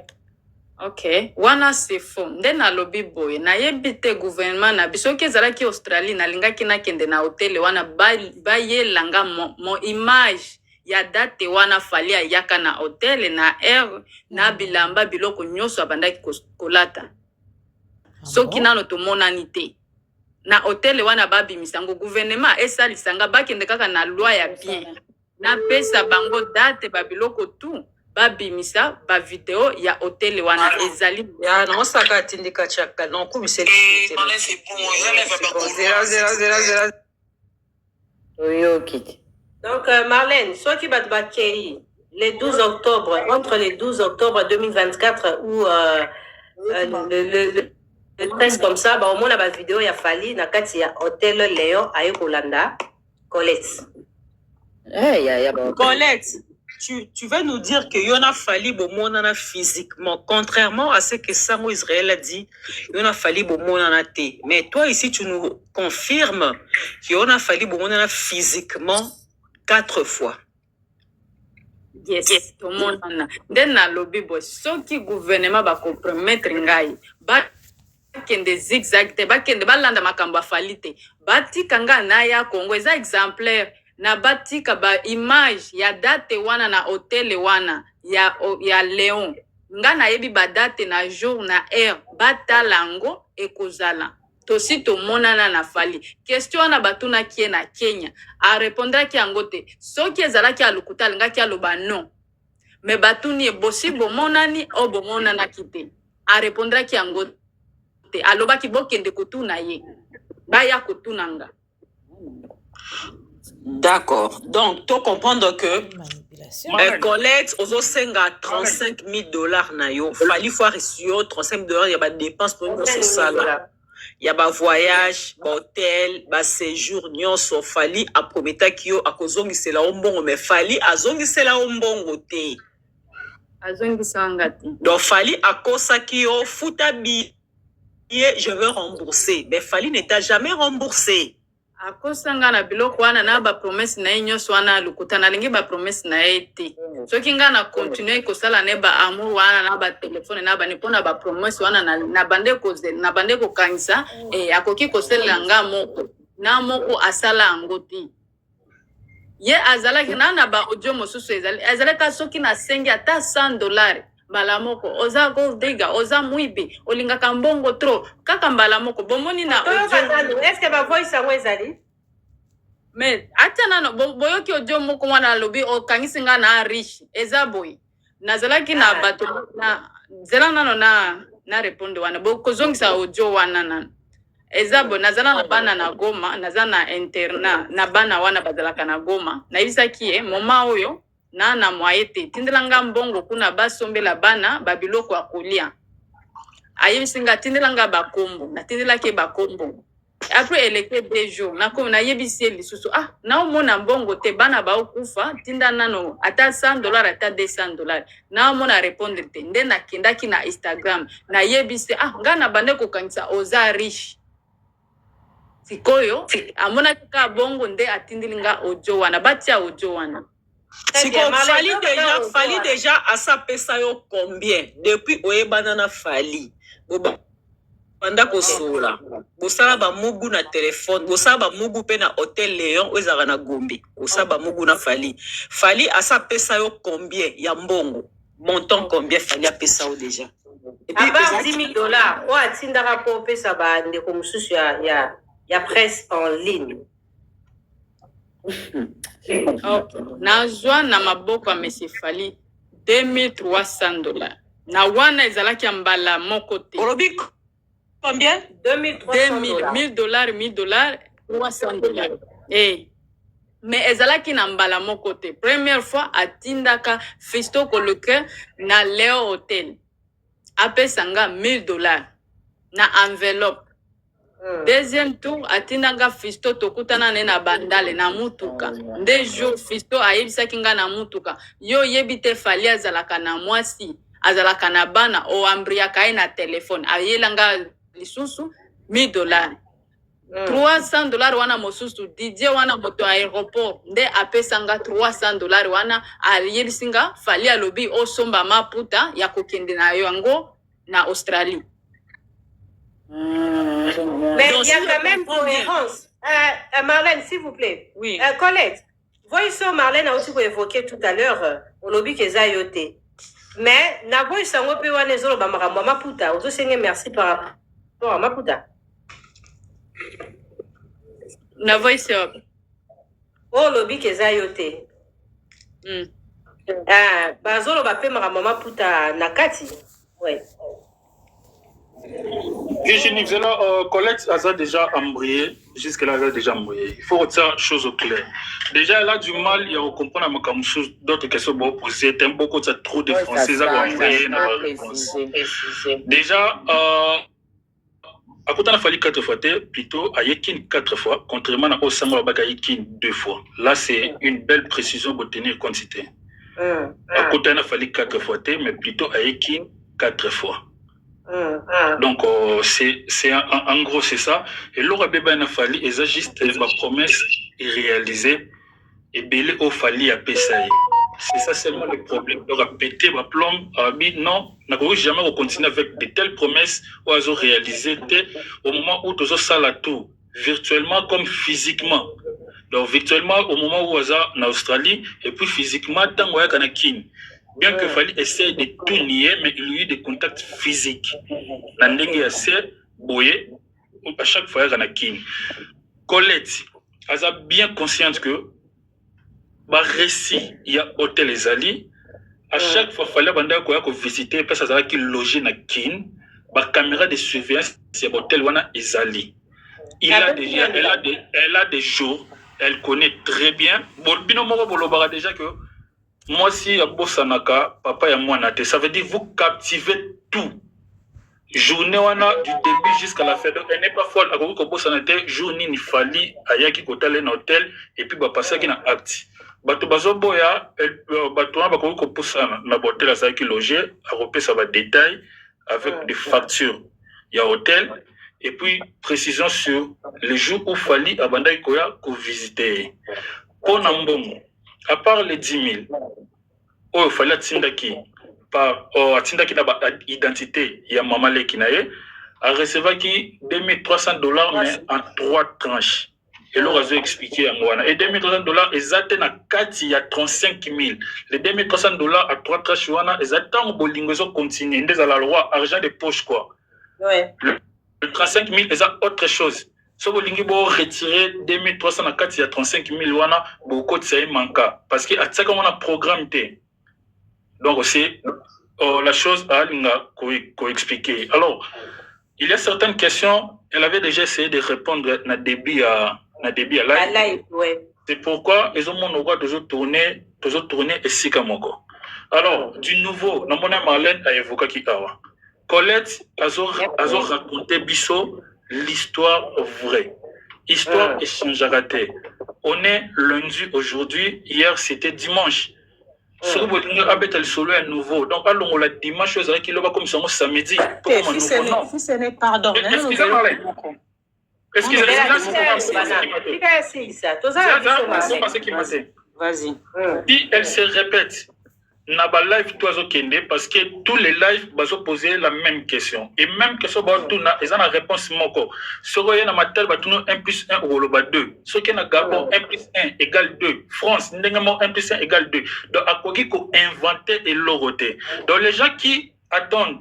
Ok, wana c'est faux. Nde na lobby boy, na yebite gouvernement na biso ke zalaki Australie na lingaki na kende na hotel wana ba ye langa mo image ya date wana Fali yaka na hotel na air na bilamba biloko nyoso abandaki kolata. Soki nano to monanite. Na hotel wana babi misango gouvernement esali sanga ba kende kaka na loi ya bien. Na pesa bango date babiloko tout. Babimisa ba video ya hotel wana ezali ya na osaka tindika chaka non comme c'est donc Marlène soit qui bat le 12 octobre entre le 12 octobre 2024 ou le 13 comme ça bah au moins la vidéo ya Fali na kati ya hotel Léon à Kolanda Colette. Colette, tu vas nous dire que Yona Fali Bomonana physiquement, contrairement à ce que Samo Israël a dit, Yona Fali Bomonana te. Mais toi ici, tu nous confirmes que Yona Fali Bomonana physiquement 4 fois. Yes, tomonana. Nde nalobi boy, soki gouvernement ba compromettre ngai, ba kende zigzag te, ba kende balanda makambo afali te. Batika nga na ya Congo eza exemplaire na batika ba image ya date wana na hotel wana ya Léon. Nga na yebi ba date na jour na heure batalango ekozala. Tosi tomonana na fali. Question na batuna kie na Kenya. A répondra ki angote. Soki ezala ki alukuta linga ki aloba non. Me batuni e bosi bomonani o bomonana kite. A répondra ki angote. Aloba ki bokende kotuna ye. Baya kotuna nga. D'accord. Donc, tu comprends que Colette, aux senga $35,000 na yo. Fali fois reçu 35 $, il y a des dépenses pour nous, c'est ça là. Il y a un voyage, un hôtel, un séjour, nyonso fali a prometa kyo a kozongi c'est la ombongo mais fali a zongi c'est la ombongo te. Azongi sangati. Donc fali a kosa kyo futa billet, je veux rembourser. Mais fali n'était jamais remboursé. Akosanga na biloko wana na ba promesse na nyonso wana lukuta na lingi ba promesse na ete. Soki nga na continuer kosala ne ba amour wana na ba téléphone na ba ne pona ba promesse wana na bande ko kanisa akoki kosela nga moko na moko asala ngoti. Ye azala na ba audio mosusu ezala ka soki na sengi ata $100 mbala moko oza go dega oza muibi olinga kambongo tro kaka mbala moko bomoni na audio est-ce que ba voice sango ezali mais atana no boyoki audio moko wana lobi o kangisinga na rich eza boy nazalaki na bato na zela nano na répondre wana bokozongisa audio wana na eza bo nazala na bana na Goma nazala na internat na bana wana bazalaka na Goma na ibisaki moma oyo na moyete tindelanga mbongo kuna basombela bana babiloko ya kolia ayebisinga tindelanga bakombo na tindelake bakombo après eleke 2 jours na comme na yebisi lisusu na omona mbongo te bana ba okufa tinda nano ata $100 ata $200 na omona répondre te nde na kindaki na Instagram na yebisi ngana bande ko kanisa oza riche sikoyo amona ka bongo nde atindilinga audio wana batia audio wana. Si fali déjà à sa pesa yo combien depuis oye banana fali banda ko sola bosala ba mugu na téléphone bosala ba mugu pe na hôtel Léon ozaka na Gombe bosala ba mugu na fali à sa pesa yo combien ya mbongo montant combien fali a pesa yo déjà et puis $10,000 o atindaka po pesa ba ndeko mususu ya presse en ligne. Okay. Nazwa na maboko Monsieur Fali $2,300. Na wana ezalaki mbala moko te. Olobi combien? $2,300. $1,000, $300. Mais ezalaki na mbala moko te. Première fois atindaka Fisto Coloquer na Léo Hotel. Apesanga $1,000 na enveloppe. Deuxième tour atindanga Fisto tokutana na bandale na mutuka nde jour Fisto ayebisaki nga na mutuka yo yebite Fali azalaka na mwasi azalaka na bana o ambriaka na telefone ayelanga lisusu $1,000 $300 wana mosusu Didier wana moto aéroport nde apesanga $300 wana ayelisinga Fali alobi osomba maputa ya kokende na yango na Australie. Mais il y a quand même cohérence. Marlène, s'il vous plaît. Oui. Colette, voici Marlène a aussi évoqué tout à l'heure au lobby que Zayote. Mais na voici un peu wane zolo ba makambo maputa. Ozo senge merci par rapport à maputa. Na voici au lobby que Zayote. Bazolo ba pe makambo maputa nakati. Ouais. Virginie, Colette a déjà embrayé, jusque-là elle a déjà embrayé. Il faut retenir une chose au clair. Déjà, elle a du mal à comprendre d'autres questions pour poser. T'aimes beaucoup trop de français, ça va embrayer. Déjà, à côté, il a fallu 4 fois, plutôt à Yekin 4 fois, contrairement à Osama Baga Yekin 2 fois. Là, c'est une belle précision pour tenir compte. À côté, il a fallu 4 fois, mais plutôt à Yekin 4 fois. Donc, c'est en gros, c'est ça. Et Laura Beba n'a fallu, et ça juste ma promesse est réalisée. Et Bélé au fallu à Pessaï. C'est ça seulement le problème. Donc, à péter ma plombe, non, n'a jamais continuer avec de telles promesses ou à réaliser au moment où tu as la tout, virtuellement comme physiquement. Donc, virtuellement, au moment où tu es en Australie, et puis physiquement, tant que tu es en Kin. Bien que Fali essaie de tout nier, mais il y a eu des contacts physiques. Nandenge assez, boye, à chaque fois, il y a un Kin. Colette, elle est bien consciente que bah récit il y a hôtel Ezali à chaque fois fallait banda ko visiter parce que ça qui loger na kin ba caméra de surveillance c'est hôtel wana Ezali elle a des jours elle connaît très bien bolbino moko bolobara déjà que moi si abosanaka papa ya mwana te ça veut dire vous captivez tout journée wana du début jusqu'à la fin donc elle n'est pas folle à ko bosanate journée ni fali ayaki kotale na hôtel et puis ba passer qui na acte bato bazoboya bato wana bakoki kopusana na hôtel azalaki logé akopesa badétail avec des factures ya hôtel et puis précision sur les jours où fali abandaki koya kovisite mpo na mbongo à part les 10 000 oyo fali atindaki atindaki na baidentité ya mama leki na ye arecevaki $2 300 mais en 3 tranches. Et là, je vais expliquer à moi. Et $2 exact na kati ya 35 000. Les $2 à 3 tranches, exact en bolingozo continue. Ndeza la loi, argent de poche quoi. Ouais. Le 35 000, c'est autre chose. Si vous voulez retirer 2300 na kati ya 35 000, wana beaucoup de ça manka. Parce que à ça comme on a programmé. Donc c'est la chose à l'inga qu'on expliquer. Alors, il y a certaines questions. Elle avait déjà essayé de répondre na début à live. Ouais. C'est pourquoi ils ont mon droit de tourner et sikamoko. Alors, du nouveau, Namona Marlène a évoqué qui awa. Colette a raconté biso l'histoire vraie. Histoire échange raté. On est lundi aujourd'hui, hier c'était dimanche. Si vous voulez le solo est nouveau. Donc, allons la dimanche, vous avez qu'il va comme ça samedi. Si ce n'est pardon. Excusez-moi. Vas-y. Si elle se répète, n'a pas live toi kende parce que tous les lives bazo poser la même question et même question ba tuna ils ont la réponse moko soko yana matel ba tuna 1 plus 1 ou ba 2 ce qui na Gabon 1 plus 1 égale 2 France ndengamo 1 plus 1 égale 2 donc akoki ko inventer et loroté donc les gens qui attendent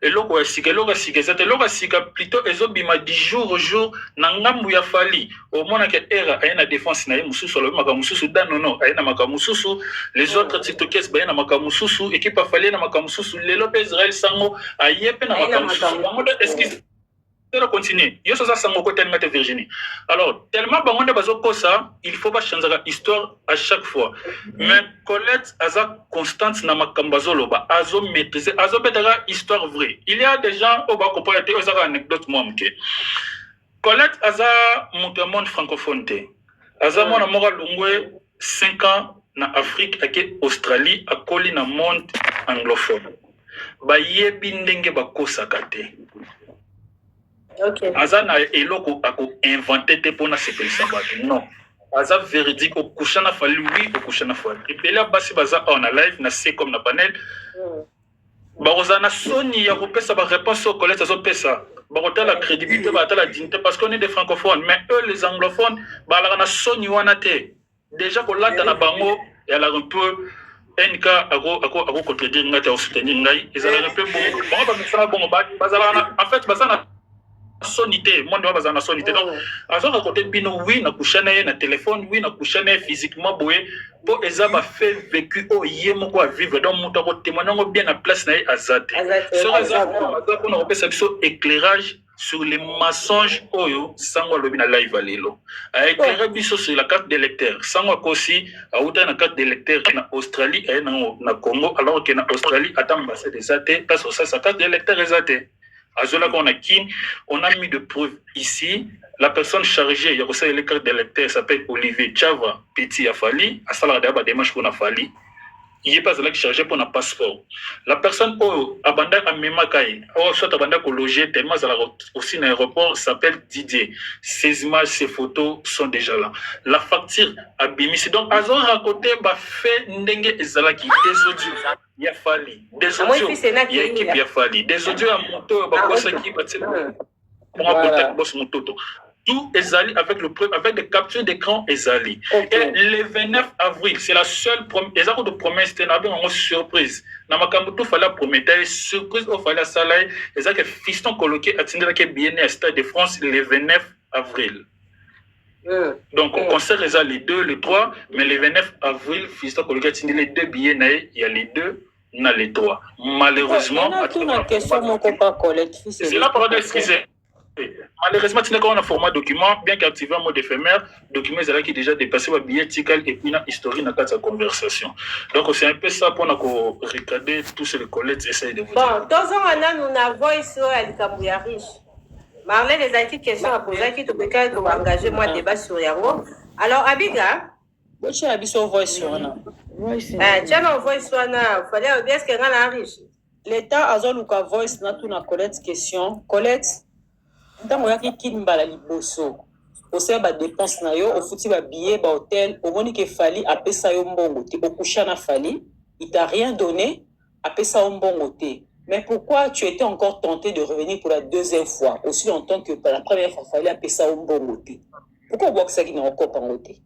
et loko sika plutôt ezobima du jour au jour na ngambu ya fali au mona ke era ayena défense na mususu lo maka mususu danono ayena maka mususu les autres tiktokers bayena maka mususu équipe a fali na maka mususu le Lopez Israël sango ayepe na maka mususu bango excuse continuer yo ça sango ko tellement Virginie alors tellement bango bazoko ça il faut pas changer l'histoire à chaque fois mais Colette aza constante na makambazo loba azo maîtriser azo betara histoire vraie il y a des gens au bas comprendre des anecdotes moi mke Colette aza monde francophone te aza mona mora lungwe 5 ans na Afrique ake Australie akoli na monde anglophone ba yebi ndenge bakosaka te. Okay. Azana eloko ako inventé te pona sepelisa bato non aza véridique au kushana fali oui au kushana fali et bela basi baza on a live na c'est comme na panel ba rozana soni ya kopesa ba réponse au collège azo pesa ba kota la crédibilité ba ta la dignité parce qu'on est des francophones mais eux les anglophones ba la na soni wana te déjà ko lata na bango et alors un peu NK ako contredire ngata au soutenir ngai ils ont un peu bon ba messala bon ba bazala en fait bazana sonité monde va bazana sonité donc azo raconter bino oui na kushana na téléphone oui na kushana physiquement boye pour ezaba fait vécu au yemo quoi vivre donc muto ko témoigner bien na place na azate sur azate on a repéré ça éclairage sur les mensonges oyo sango lobi na live alelo a éclairer biso sur la carte d'électeur sango kosi a uta na carte d'électeur na Australie et na Congo alors que na Australie atamba c'est des athées parce que ça sa carte d'électeur est athée. Azola qu'on a kin, on a mis de preuves ici. La personne chargée, il y a aussi le carte d'électeur, s'appelle Olivier Chava Petit Afali. À ça, la démarche qu'on a fallu. il n'est pas là qui chargé pour un passeport. La personne abanda à Memakai, soit abanda ko loger tellement aussi dans l'aéroport s'appelle Didier. Ces images, ces photos sont déjà là. La facture a bimisi. Donc, Azor raconté, bah fait ndenge ezalaki des audios. Il y a fallu des audios. Il y a équipe, il y a fallu des audios à moto, bah quoi ça qui va pour un contact boss moto. Tout Ezali avec des captures d'écran Ezali. Et le 29 avril, c'est la seule promesse, c'était une surprise. Dans ma campagne, il fallait promettre surprise, il fallait salaire. Et ça que fiston coloqué a tenu la bien à Stade de France le 29 avril. Donc, on concert les 2, les 3, mais le 29 avril, fiston coloqué a tenu les 2 billets, il y a les 2. On a les 3. Malheureusement, c'est la parole d'excuser. Malheureusement, tu n'as qu'un format document, bien qu'activé en mode éphémère, document qui est déjà dépassé par billet tical et puis une histoire dans la conversation. Donc, c'est un peu ça pour nous regarder tous ces collègues essayent de vous dire. Bon, dans un an, nous avons ici à l'Ikambouya riche. Marlène, les petites questions à poser qui te permettent d'engager moi débat sur Yango. Alors, Abiga, tu as vu voice sur Anna. Tu as voice sur Anna. Il fallait bien ce qu'elle a riche. L'État a besoin de voice na tout na Colette question. Colette, ntango yaki kimbala liboso osala ba dépense na yo ofuti ba billet ba hôtel omoni ke fali apesa yo mbongo te okusha na fali il t'a rien donné apesa yo mbongo te. Mais pourquoi tu étais encore tenté de revenir pour la deuxième fois aussi longtemps que la première fois fali apesa yo mbongo te? Pourquoi boxa ki na encore pango te?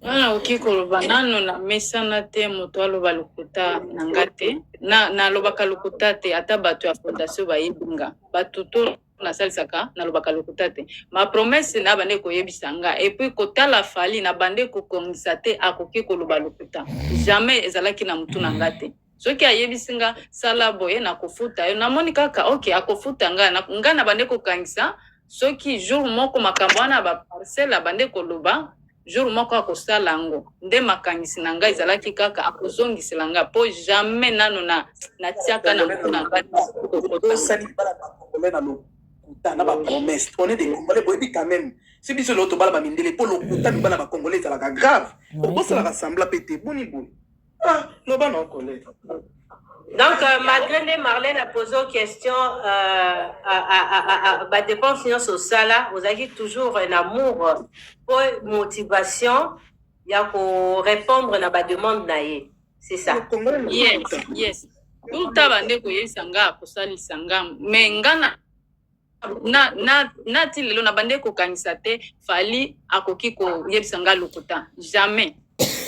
Wana okikoloba nano na mesana te moto aloba lokuta nanga te na lobaka lokuta te ata bato ya fondation bayebinga bato to na salisaka na lobaka lokuta te ma promesse na bande koyebisa nga et puis kotala fali na bande kokongisa te akoki koloba lokuta jamais ezalaki na mutu nanga te soki ayebisinga sala boye na kofuta yo namoni kaka okay akofuta nga na bande kokangisa soki jour moko makambo wana ba parcelle bande koloba jour moko akosala ngo nde makangisi na ngai ezalaki kaka akozongisela nga po jamais nano na tiaka na mutu na ngati na ba promesse on est des Congolais boyebi quand même c'est biso l'autre bala ba mindele po lokuta mi bala ba Congolais ça la grave on se la rassembler pété boni no ba non connaît. Donc malgré Marlène a posé une question bah dépense sur ça vous avez toujours un amour pour motivation il y a pour répondre à la demande naie c'est ça. Yes tout tabande ko yesanga ko salisanga mais ngana na ti lelo na bande ko kanisa te fali akoki ko yebisanga lokuta jamais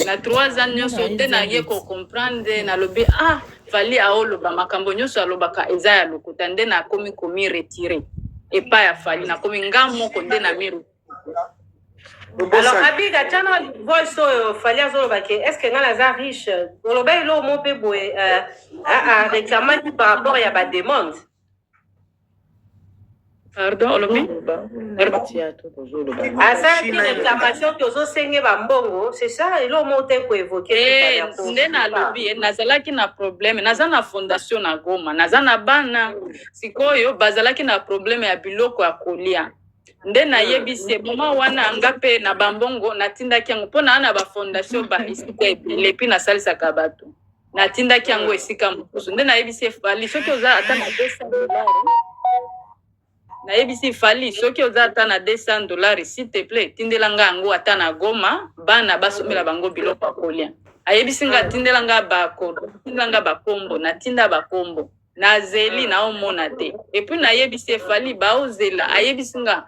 na 3 ans nyonso te na ye ko comprendre na lobi fali aoloba makambo nyonso alobaka eza ya lokuta nde na komi retirer et pas ya fali na komi ngamo ko nde na miru. Alors Abiga tana voice fali azoloba ke est-ce que ngana za riche oloba ilo mo pe boye a réclamer par rapport ya ba demande. Pardon, Olobi? Ça, une réclamation que vous sengez bambongo, c'est ça, il a monté pour évoquer. Ndena lobi, nazalaki na problème, nazana fondation na Goma, nazana bana, sikoyo, bazalaki na problème ya biloko ya kolia. Ndena yebise, moma wana angape na bambongo, natinda kiango, pona ana ba fondation ba isika lepi na salisa kabatu. Natinda kiango isika mpusu. Ndena yebise fali, soki oza ata na $200. Na yebisi fali soki oza ata na $200 s'il te plaît tindelanga yango ata na Goma bana basomela bango biloko akolia ayebisi nga tindelanga bakombo na tinda bakombo na zeli na omona te et puis na yebisi fali baozela ayebisi nga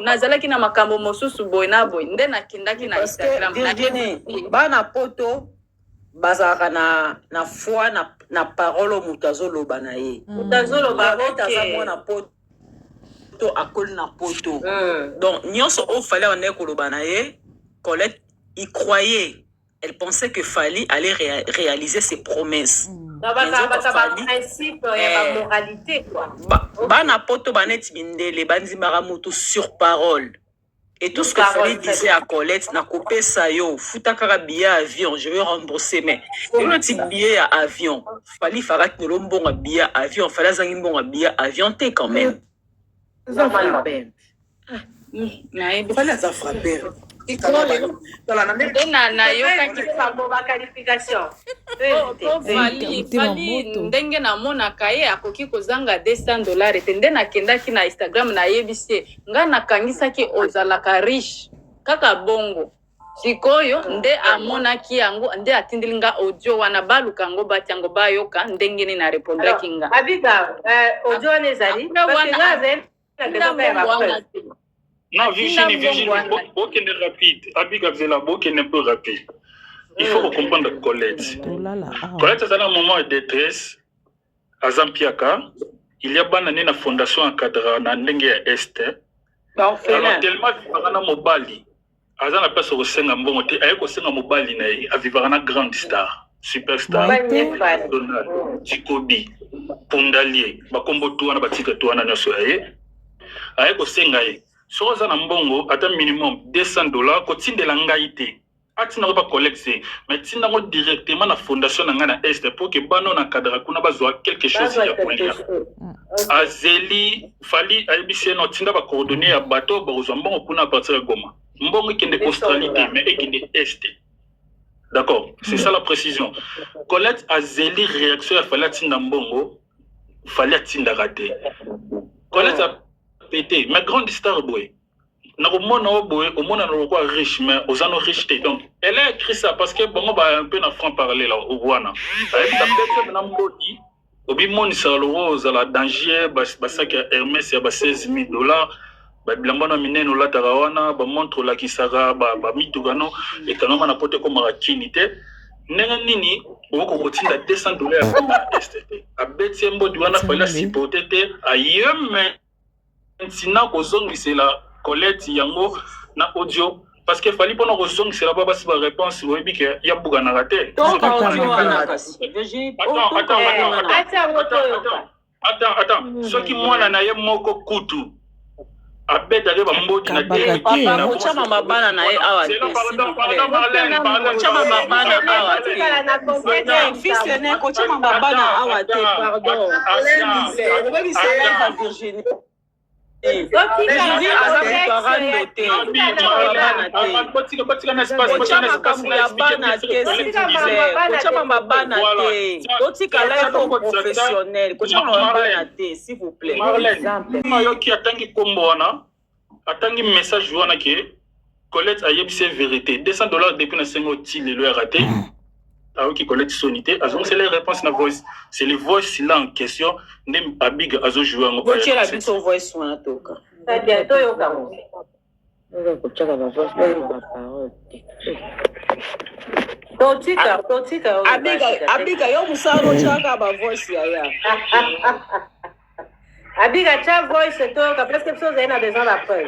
nazalaki na makambo mosusu boy na boy nde na kindaki na Instagram na bana poto bazaka na foi na parole mutazoloba na ye mutazoloba na poto à col na poto. Donc, nyonso o fallait en ekoloba na ye, Colette y croyait. Elle pensait que Fali allait réaliser ses promesses. Principe, il y a la moralité quoi. Bana poto banet bindele banzi maramutu sur parole. Et tout ce que Fali disait à Colette, na coupé ça yo, futa kaka billet avion, je vais rembourser mais le petit billet à avion. Fali farat ne lombon à billet avion, fallait zangi bon à billet avion té quand même. Fallait ça frapper. fali ndenge namonaka ye akoki kozanga $200 ete nde nakendaki na Instagram nayebisi ye nga nakangisaki ozalaka riche kaka bongo sikoyo nde amonaki yango nde atindeli nga audio wana baluka yango bati yango bayoka ndenge nini na repondraki nga Abiga audio wana ezali Non, Virginie, bokende rapide. Abiga Vela, bokende un peu rapide. Il faut comprendre Colette. Colette, c'est un moment de détresse. À Zampiaka, il y a une fondation encadrée dans l'Enge Est. Alors, tellement vivant mobali. Azan a pas se ressentir en bon côté. Avec aussi en mobali, à vivre en grande star, superstar. Donald, Jacobi, Pondalier, Bakombo Touana, Batika Touana, Nasoye. Avec aussi si vous avez un bongo, un minimum $200, continue de l'engaïté. Si vous n'avez pas collecté, mais si vous avez directement la fondation dans Est pour que vous ayez quelque chose à coller. Azeli, Fali, Aibisi, nous avons coordonné à bateau, nous avons à partir de Goma. Mbongo qui est d'Australie, mais qui est Est. D'accord, c'est ça la précision. Colette Azeli, réaction à Fali Mbongo, Fali raté. Colette a pété, mais grande histoire, boy. Au monde riche, mais aux anneaux riches. Donc, elle a écrit ça parce que bon, un peu dans franc parler là, au Rwanda. Elle a peut-être dans Mbodi, au bimon, ça la danger, que Hermès, il y a $16,000. Bilamba na mineno la tarawana, montre la kisara, mitugano, et quand on a porté comme la kinité. Nenga nini, on continue à $200 à STP. À Betsembo, du wana fallait s'y porter à yem. Sinon, c'est la Colette yango na audio parce que fallait pas nous rejoindre c'est la baba c'est la réponse oui bien qu'il y a beaucoup à rater. Attends ce qui moi na ye moko kutu abeta ke bambodi na te papa chama mabana na ye awa chama mabana awa te fils ne ko chama mabana awa te pardon Virginie s'il vous plaît. Attendez message wana ke Colette a yebise vérité. $200 depuis na sengo tile le raté. Alors qui Colette sonité, c'est les réponses na voice. C'est les voice là en question. Nem abig azo jouer en voice. La bite voice wana toka. Ça bientôt yo kamo. Totika. Abiga yo musaro chaka ba voice ya. Abiga cha voice toka parce que chose ina besoin d'après.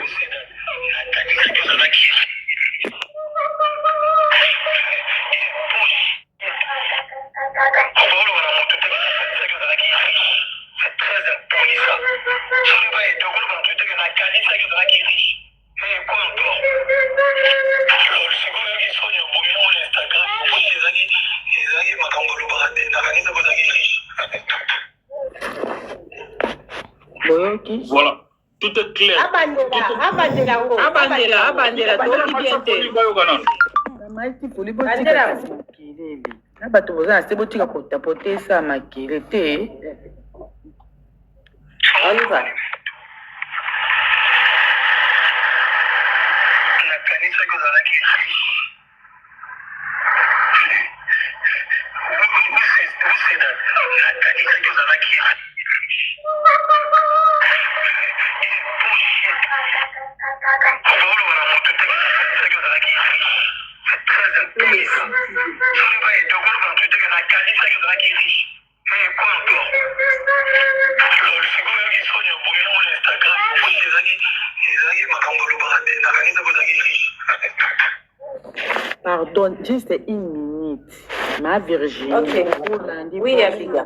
Voilà, tout est clair. Bato boza se botika potapote sa makire te. Oliva. Pardon, juste une minute. Ma Virginie. Ok. Oui, Abiga.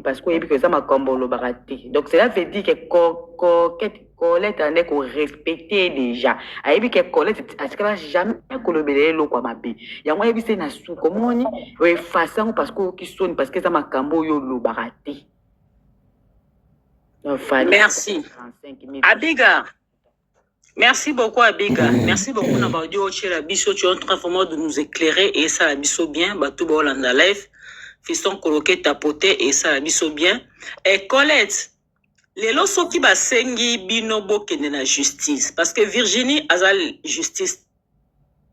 Parce que ça m'a combolé. Donc cela veut dire que Colette en est qu'on respecter déjà. Aïe que Colette est-ce qu'elle va jamais collaborer le quoi ma bé. Ya moi c'est na sou comment ni ouais façon parce que qui sonne parce que ça m'a combo yo lo baraté. Merci. Abiga. Merci beaucoup, Abiga. Merci beaucoup, Nabadio Chelabiso. Tu es en train vraiment de nous éclairer et ça, la biso bien. Batouba Olanda Life. Fiston Koloke tapoté et ça, la biso bien. Et Colette, les lots qui basengi binobo kende na justice. Parce que Virginie Azal justice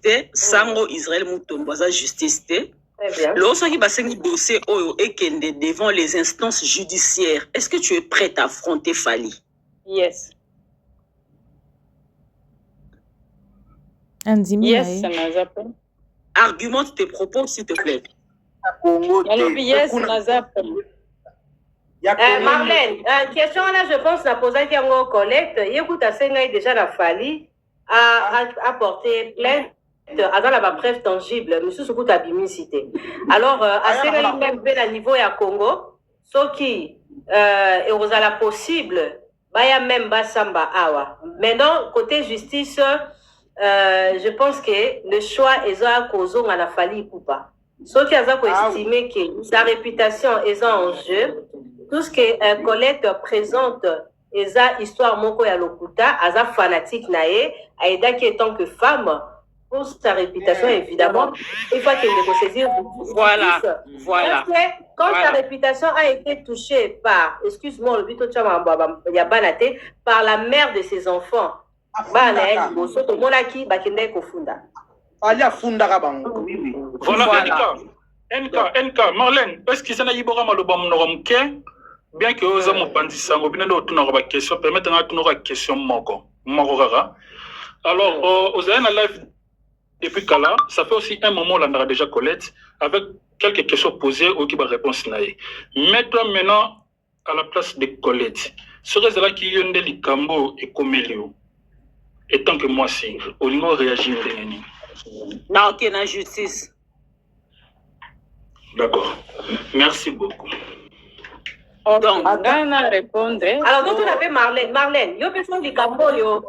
te, Sango Israël Moutombo Azal justice te. Lorsque qui basengi dossier oyo et kende devant les instances judiciaires, est-ce que tu es prête à affronter Fali? Yes. Yes, argumente tes propos, s'il te plaît. Yes, Marlène, question là, je pense, la poser qui en collecte. Écoute, à Sengai déjà la Fali a apporté plainte dans la preuve tangible. Monsieur Soukout a bimicité. Alors, à Sengai même à niveau à Congo, ce qui est aux la possible, baya même basamba awa. Maintenant, côté justice. Je pense que le choix est à cause de la Fali ou pas. Sauf qu'il y a estimé que sa réputation est en jeu. Tout ce que Colette présente est à histoire moko ya lokuta, à fanatique nae, à qui est tant que femme pour sa réputation évidemment. Il faut qu'elle ne saisir. Voilà. Parce que quand sa réputation a été touchée par, excuse-moi, le but par la mère de ses enfants. Voilà, NK, Marlène, est-ce que ça n'a pas été bien que vous avez une question, permettez-moi une question. Alors, vous avez un live depuis Kala, ça fait aussi un moment là, on a déjà Colette, avec quelques questions posées ou qui va réponse. Mets-toi maintenant à la place de Colette. Serait-ce là qui y a un délicambo et comélio? Et tant que moi, si, au niveau réagir, non, ok, la justice. D'accord. Merci beaucoup. Donc, répondre. Alors, donc, on avait Marlène. Marlène, il y a besoin du cambo, on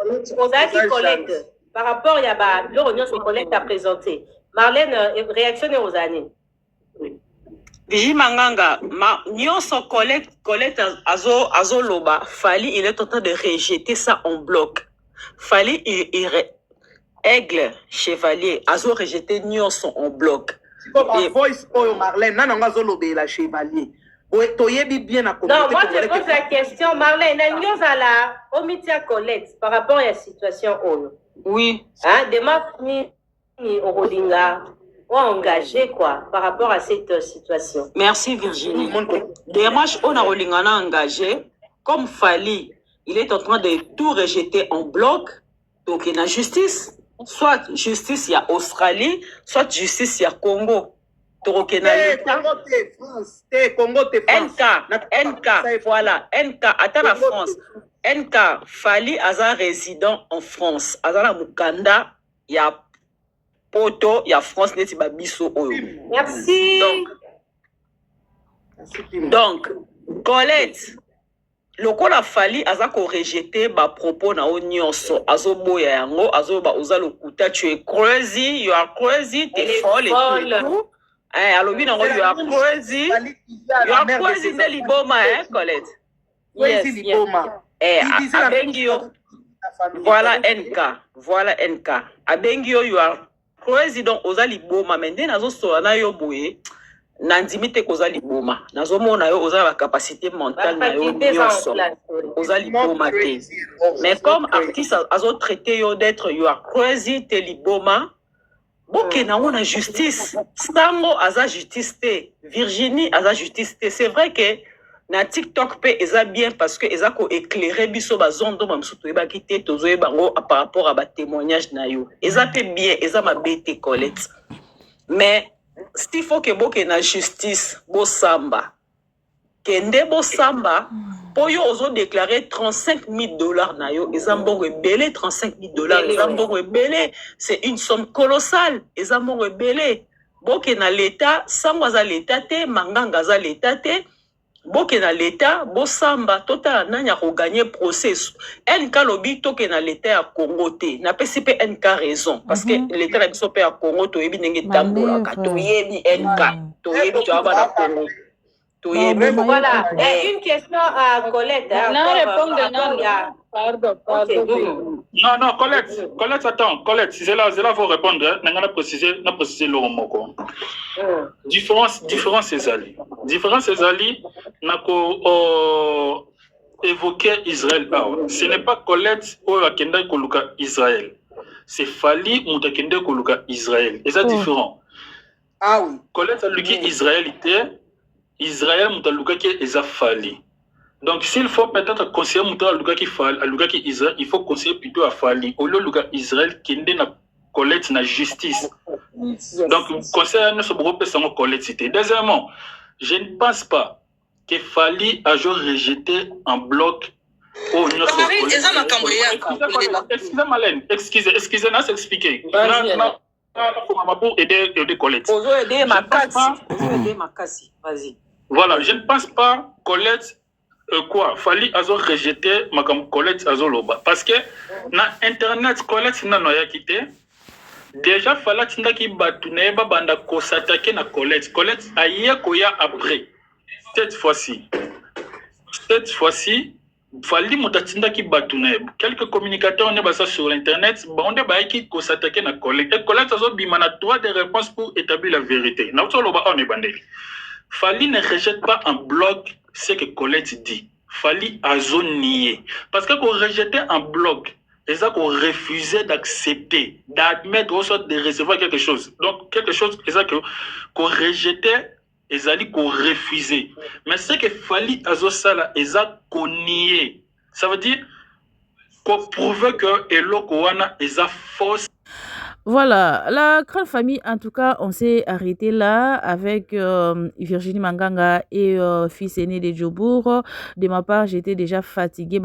a dit collecte. Par rapport à l'Union, c'est collecte à présenter. Marlène, réaction aux années. Vigi Manganga, nyonso collecte azo loba, Fali, il est en train de rejeter ça en bloc. Fallait aigle, chevalier, azo rejeté nyonso en bloc. Et voice oyo Marlène, nananga zo lobe la chevalier. Bien à non, moi je pose la question, Marlène, nous à la omitia collecte par rapport à la situation oyo. Oui. Hein, des marques ni Orolinga ont engagé quoi par rapport à cette situation. Merci Virginie. Des marches on a Orolinga engagé comme Fali. Il est en train de tout rejeter en bloc. Donc, il y a justice. Soit justice, il y a Australie, soit justice, il y a Congo. Donc, il y a Congo, NK, voilà. NK, attends la France. NK, Fali, Aza résident en France. Aza la Mukanda, il y a Poto, il y a France, il y a Bisso. Merci. Donc, Colette. Le coup a fallu azako rejeter ba propos na onyonso azoboya yango azoba oza lokuta tu es crazy, you are crazy, t'es folle et tout. Alors you are crazy, de liboma Colette. Yes, liboma. Abengio. Voilà NK. Abengio you are crazy donc oza liboma mais ndé nazo so na yo boye. Nandimite koza liboma nazomona yo oza la capacité mentale na yo nyonso oza liboma te mais comme artiste azo traité yo d'être you are crazy te liboma boke na on a justice Sango aza justice te Virginie aza justice te c'est vrai que na TikTok pe eza bien parce que eza ko éclairer biso bazondo mamsuto eba kité tozo bango par rapport à ba témoignage na yo eza pe bien eza mabete Colette mais s'il faut que boke na justice bo samba kende bo samba pour yo ozo déclarer $35,000 na yo ezambongo ebele $35,000 ezambongo ebele c'est une somme colossale ezambongo ebele boke na l'état sango za l'état te manganga za l'état te boke na l'état bo samba tota nanya ko gagner procès NK lobi toke na l'état ya Congo te na pesipe NK raison parce que l'état na biso pe ya Congo to yebi ndenge tambola ka to yebi NK to yebi to aba na Congo Voilà. Et une question à Colette. Non, Colette, attends. Colette, c'est là, faut répondre. On a précisé le mot. Différence c'est Ali. Différence c'est Ali, n'a évoqué Israël. Ce n'est pas Colette ou Akenda Koluka Israël. C'est Fali ou Akenda Koluka Israël. Et c'est différent. Ah oui. Colette a lu Israël Israël mutaluka qui est Fali. Donc s'il faut peut-être conseiller mutaluka qui Israël, il faut conseiller plutôt à Fali. Au lieu de Israël qui est na Colette na justice. Donc conseiller ne se groupe sans Colette cité. Deuxièmement, je ne pense pas que Fali a rejeté en bloc au Excusez Malène, excusez, n'a s'expliquer. Pour aider Colette. Vas-y. Voilà, je ne pense pas Colette Fali a rejeté ma Colette Azoloba parce que na internet Colette n'a quitté. Déjà Fala tinda ki batune ba banda ko s'attaquer na Colette. Colette a koya après. Cette fois-ci, Fali mutatinda ki batune. Quelques communicateurs ne basa sur l'internet, bonde ba ki ko s'attaquer na Colette. Et Colette azo bimana droit de réponse pour établir la vérité. Na loba on est bandeli. Fali ne rejette pas en bloc ce que Colette dit. Fali azo nié. Parce que qu'on rejetait en bloc, et ça qu'on refusait d'accepter, d'admettre ou soit de recevoir quelque chose. Donc quelque chose, c'est ça qu'on rejetait, et ça dit qu'on refusait. Mais ce que Fali azo sala, et ça qu'on nié. Ça veut dire qu'on prouvait que Elo Kowana est ça fausse. Voilà, la grande famille, en tout cas, on s'est arrêté là avec Virginie Manganga et fils aîné de Djobour. De ma part, j'étais déjà fatiguée,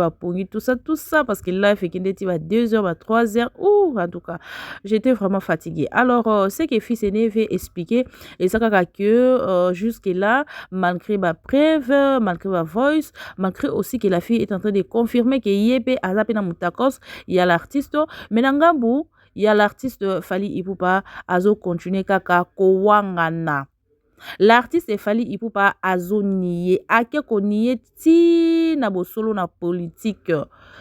tout ça, parce que là, il fait à 2h, 3h, en tout cas, j'étais vraiment fatiguée. Alors, ce que fils aîné veut expliquer, et ça que jusque-là, malgré ma preuve, malgré ma voice, malgré aussi que la fille est en train de confirmer que Yépe Azapena Moutakos, il y a l'artiste, mais Nangambu, il y a l'artiste Fali Ipupa azo continuer kaka kowangana. L'artiste Fali Ipupa azo nié ake ko nié ti na bosolo na politique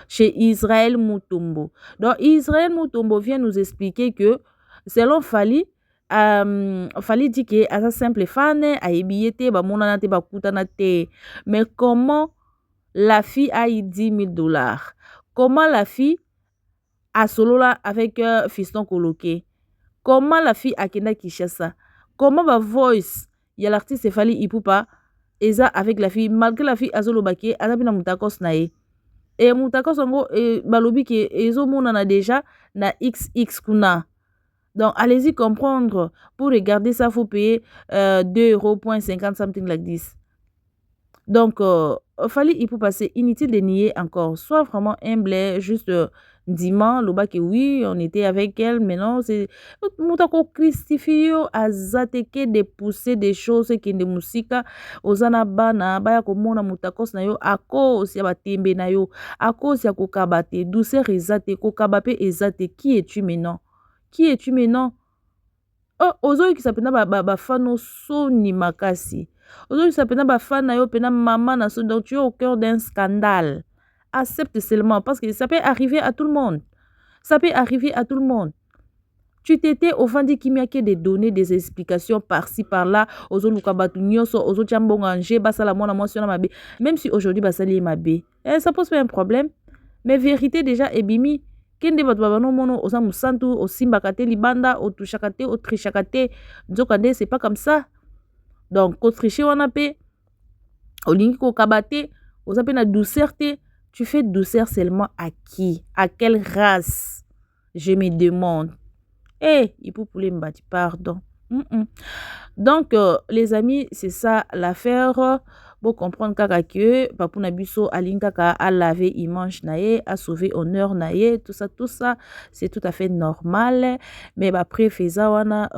chez Israël Mutombo. Donc Israël Mutombo vient nous expliquer que selon Fali Fali dit que asa simple fan a ebiyete ba monana te ba kutana te. Mais comment la fille a eu $10,000? Comment la fille à Solola avec Fiston Coloqué? Comment la fille a Kenda Kishasa? Comment ma voice? Il y a l'artiste Fali Ipupa Eza avec la fille, malgré la fille Azolobake, Azabina Moutakos nae. Et Moutakos en balobi ki Ezo Mounana déjà na XX kuna. Donc allez-y comprendre. Pour regarder ça, il faut payer €2.50 something like this. Donc Fali Ipupa, c'est inutile de nier encore. Sois vraiment humble, juste dimanche, le que oui, on était avec elle, mais non, c'est Moutako Christifio a zateke de pousser des choses qui de musique ozana bana baya komona mutakos na yo ako si abatembe na yo ako si akokabate douceur ezate kokabape ezate. Qui es-tu maintenant? Qui es-tu maintenant? Oh, ozo qui s'appelle ba fano soni makasi. Ozo qui s'appelle ba fan na yo pena maman na so, donc tu es au cœur d'un scandale. Accepte seulement parce que ça peut arriver à tout le monde. Ça peut arriver à tout le monde. Tu t'étais offendu qui m'a de donner des explications par-ci par-là aux autres aux autres chambonganger basala mona mention ma bé. Même si aujourd'hui basali ma bé. Ça pose pas un problème. Mais vérité déjà est bimi. Kende bat babano mono osa musantu o simbakate libanda o tushakate o trishakate nzokande c'est pas comme ça. Donc ko tricher wana pe o lingi ko kabate osa pe na douceur te. Tu fais douceur seulement à qui? À quelle race? Je me demande. Il faut pouler m'bati, pardon. Donc, les amis, c'est ça l'affaire. Pour comprendre kaka que Papou Nabiso alinkaka a laver image nae, a sauver honneur nae, tout ça, c'est tout à fait normal. Mais après feza wana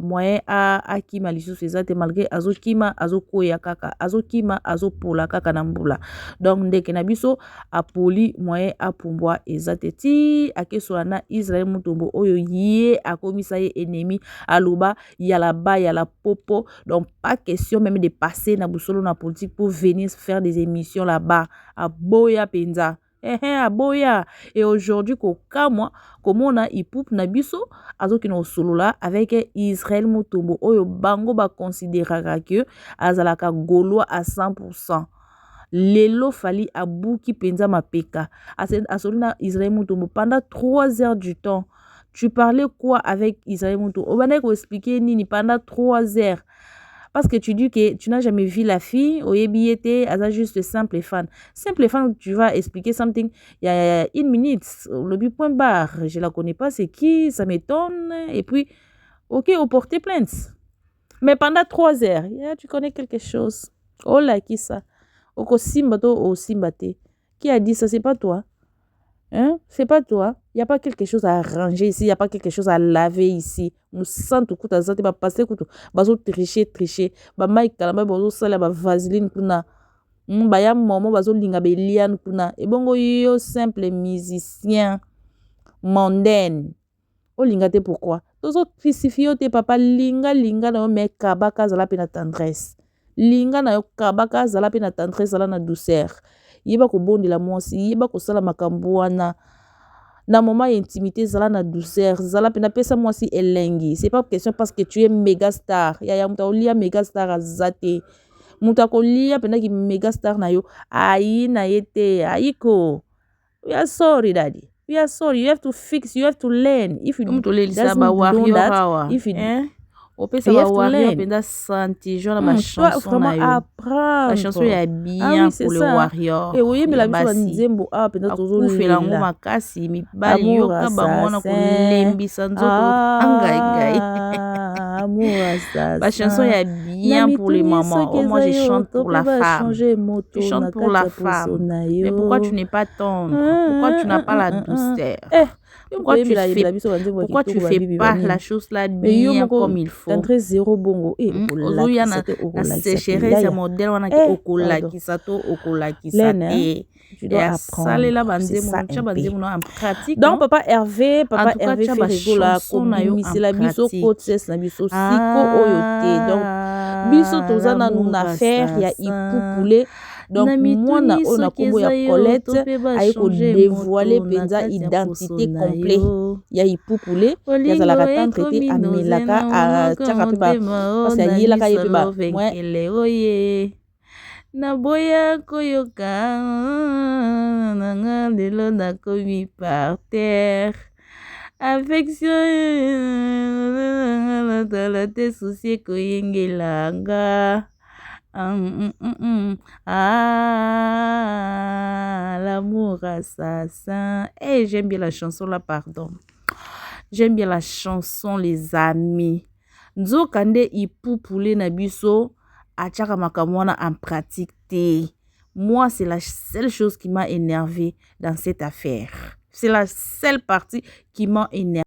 moyen a kima lisu feza te malgré azo kima azo koya kaka, azo kima azo pola kaka nambula. Donc ndeke Nabiso a poli moyen a pumbwa ezate ti akeso ana Israël mutombo oyo yé a komisa ye ennemi aluba yala ba yala popo. Donc pas question même de passer na busolo na politique pour venir faire des émissions là-bas à Boya Penza. À Boya. Et aujourd'hui, moi, comme on a Ipoup Nabiso, azo ki no solo là avec Israël Mutombo. Oyo bango ba considérera que azalaka gaulois à 100%. Lelo fali abuki Penza mapeka. Asolina Israël Mutombo pendant 3 heures du temps. Tu parlais quoi avec Israël Mutombo? On va expliquer nini pendant 3 heures. Parce que tu dis que tu n'as jamais vu la fille, au YBT, elle a juste simple fan. Simple fan, tu vas expliquer something, il y a 1 minute, le but point barre, je la connais pas, c'est qui, ça m'étonne, et puis, ok, au porter plainte. Mais pendant 3 heures, tu connais quelque chose. Oh là, qui ça? Oko simbato au simbate. Qui a dit ça? C'est pas toi. Hein? C'est pas toi. Il n'y a pas quelque chose à arranger ici. Il n'y a pas quelque chose à laver ici. Nous sentons que tu as passé. Tricher. Mike kalamba bazo sala ba vaseline kuna. Baya momo bazo linga be liane kuna. Et bongo yo simple musicien mondaine. O linga te pourquoi? Tozo crucifio te papa linga na yo me kabaka zala pe na tendresse. Linga na yo kabaka zala pe na tendresse zala na douceur. Yeba ko bondi la mwasi, yeba ko sala makambo wana na moment intimité zala na douceur, zala pe na pesa mwasi elengi. C'est pas question parce que tu es méga star. Ya muta olia méga star azate. Muta ko lia pe na ki méga star na yo ayi na yete ayiko. We are sorry daddy. We are sorry. You have to fix, you have to learn. If you don't do that, if you au pesa ba warrior penda santi genre ma chanson na yo apprendre la chanson ya bien pour le warrior et oui mais la biso nzembo a penda tozo fela ngo makasi mi bali yo ka bamona ko lembisa nzoto angai amour ça la chanson ya bien pour les mamans. Oh, moi je chante pour la femme, je chante pour la femme. Mais pourquoi tu n'es pas tendre? Pourquoi tu n'as pas la douceur? Pourquoi tu fais pas la chose là bien comme il faut? T'entres zéro bongo. Ozoya na sécheresse ya modèle wana ki okola ki sato okola ki sate. Tu dois apprendre. C'est ça en pratique. Donc papa Hervé fait rigola comme c'est la biso côte c'est la biso siko oyote. Donc biso tozana nous affaire ya ipoupulé. Donc moi na ona kombo ya Colette a ko dévoiler penza identité complète ya ipoupulé ya za la traité amelaka a tchaka pe ba parce ya yelaka ye pe ba moi na boya koyoka nanga lelo na komi par terre affection la te souci koyengelanga. L'amour assassin. Eh, j'aime bien la chanson là, pardon. J'aime bien la chanson, les amis. Nzo kande ipoupule na biso achaka makamwana en pratique te. Moi, c'est la seule chose qui m'a énervé dans cette affaire. C'est la seule partie qui m'a énervé.